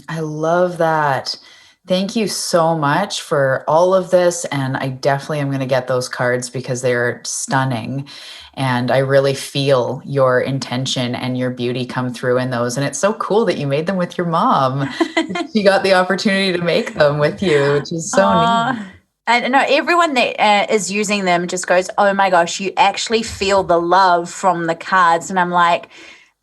I love that. Thank you so much for all of this. And I definitely am going to get those cards because they're stunning. And I really feel your intention and your beauty come through in those. And it's so cool that you made them with your mom. You got the opportunity to make them with you, which is so neat. And no, everyone that is using them just goes, oh my gosh, you actually feel the love from the cards. And I'm like,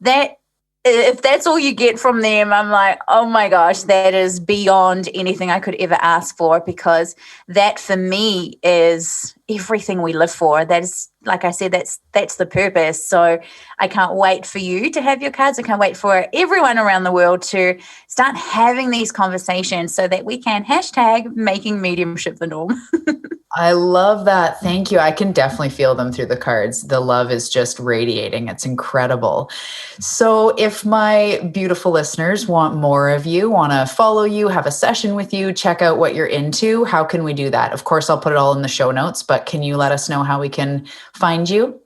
that if that's all you get from them, I'm like, oh my gosh, that is beyond anything I could ever ask for, because that for me is everything we live for. That is, like I said, that's the purpose. So I can't wait for you to have your cards. I can't wait for everyone around the world to start having these conversations so that we can hashtag making mediumship the norm. I love that. Thank you. I can definitely feel them through the cards. The love is just radiating. It's incredible. So if my beautiful listeners want more of you, want to follow you, have a session with you, check out what you're into, how can we do that? Of course, I'll put it all in the show notes, but can you let us know how we can find you?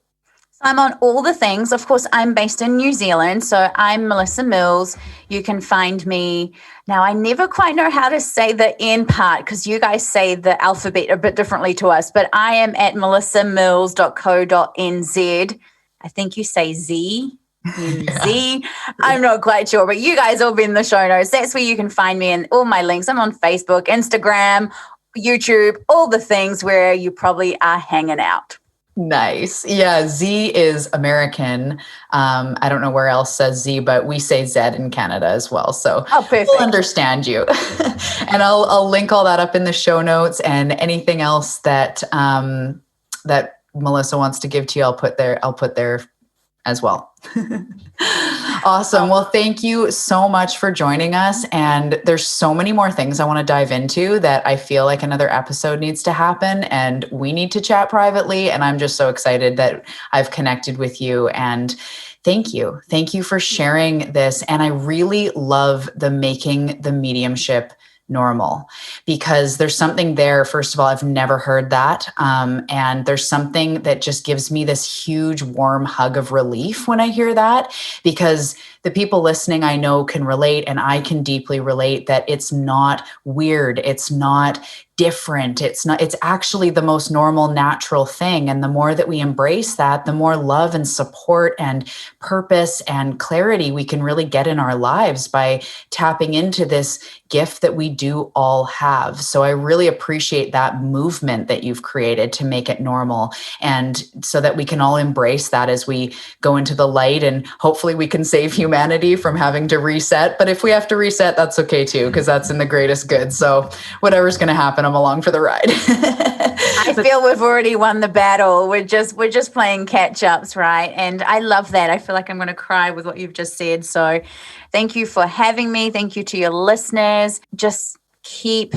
I'm on all the things. Of course, I'm based in New Zealand, so I'm Melissa Mills. You can find me. Now, I never quite know how to say the N part because you guys say the alphabet a bit differently to us, but I am at melissamills.co.nz. I think you say Z. Z. I'm not quite sure, but you guys will be in the show notes. That's where you can find me and all my links. I'm on Facebook, Instagram, YouTube, all the things where you probably are hanging out. Nice. Yeah, Z is American. I don't know where else says Z, but we say Z in Canada as well. So we'll understand you. And I'll link all that up in the show notes, and anything else that that Melissa wants to give to you, I'll put there as well. Awesome. Well, thank you so much for joining us. And there's so many more things I want to dive into that I feel like another episode needs to happen, and we need to chat privately. And I'm just so excited that I've connected with you, and thank you. Thank you for sharing this. And I really love the making the mediumship normal, because there's something there. First of all, I've never heard that. And there's something that just gives me this huge warm hug of relief when I hear that, because the people listening I know can relate, and I can deeply relate that it's not weird. It's not different. It's actually the most normal, natural thing. And the more that we embrace that, the more love and support and purpose and clarity we can really get in our lives by tapping into this gift that we do all have. So I really appreciate that movement that you've created to make it normal, and so that we can all embrace that as we go into the light, and hopefully we can save humanity from having to reset. But if we have to reset, that's okay too, because that's in the greatest good. So whatever's going to happen, I'm along for the ride. I feel we've already won the battle. We're just playing catch ups, right? And I love that. I feel like I'm going to cry with what you've just said. So thank you for having me. Thank you to your listeners. Just keep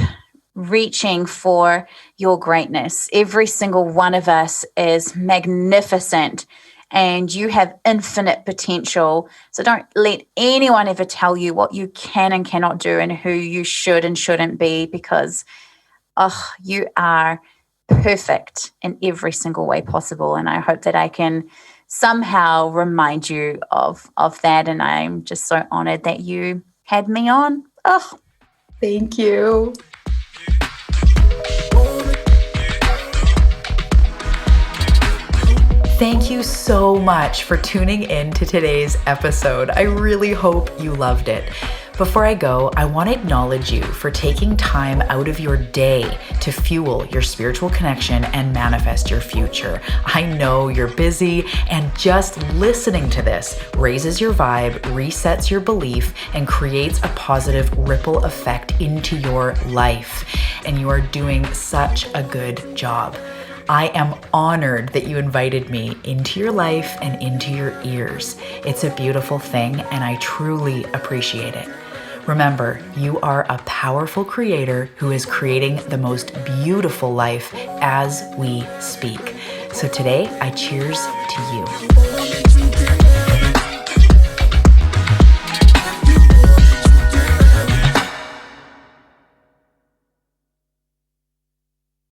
reaching for your greatness. Every single one of us is magnificent, and you have infinite potential. So don't let anyone ever tell you what you can and cannot do and who you should and shouldn't be, because you are perfect in every single way possible. And I hope that I can somehow remind you of that. And I'm just so honored that you had me on. Thank you. Thank you so much for tuning in to today's episode. I really hope you loved it. Before I go, I want to acknowledge you for taking time out of your day to fuel your spiritual connection and manifest your future. I know you're busy, and just listening to this raises your vibe, resets your belief, and creates a positive ripple effect into your life. And you are doing such a good job. I am honored that you invited me into your life and into your ears. It's a beautiful thing, and I truly appreciate it. Remember, you are a powerful creator who is creating the most beautiful life as we speak. So today, I cheers to you.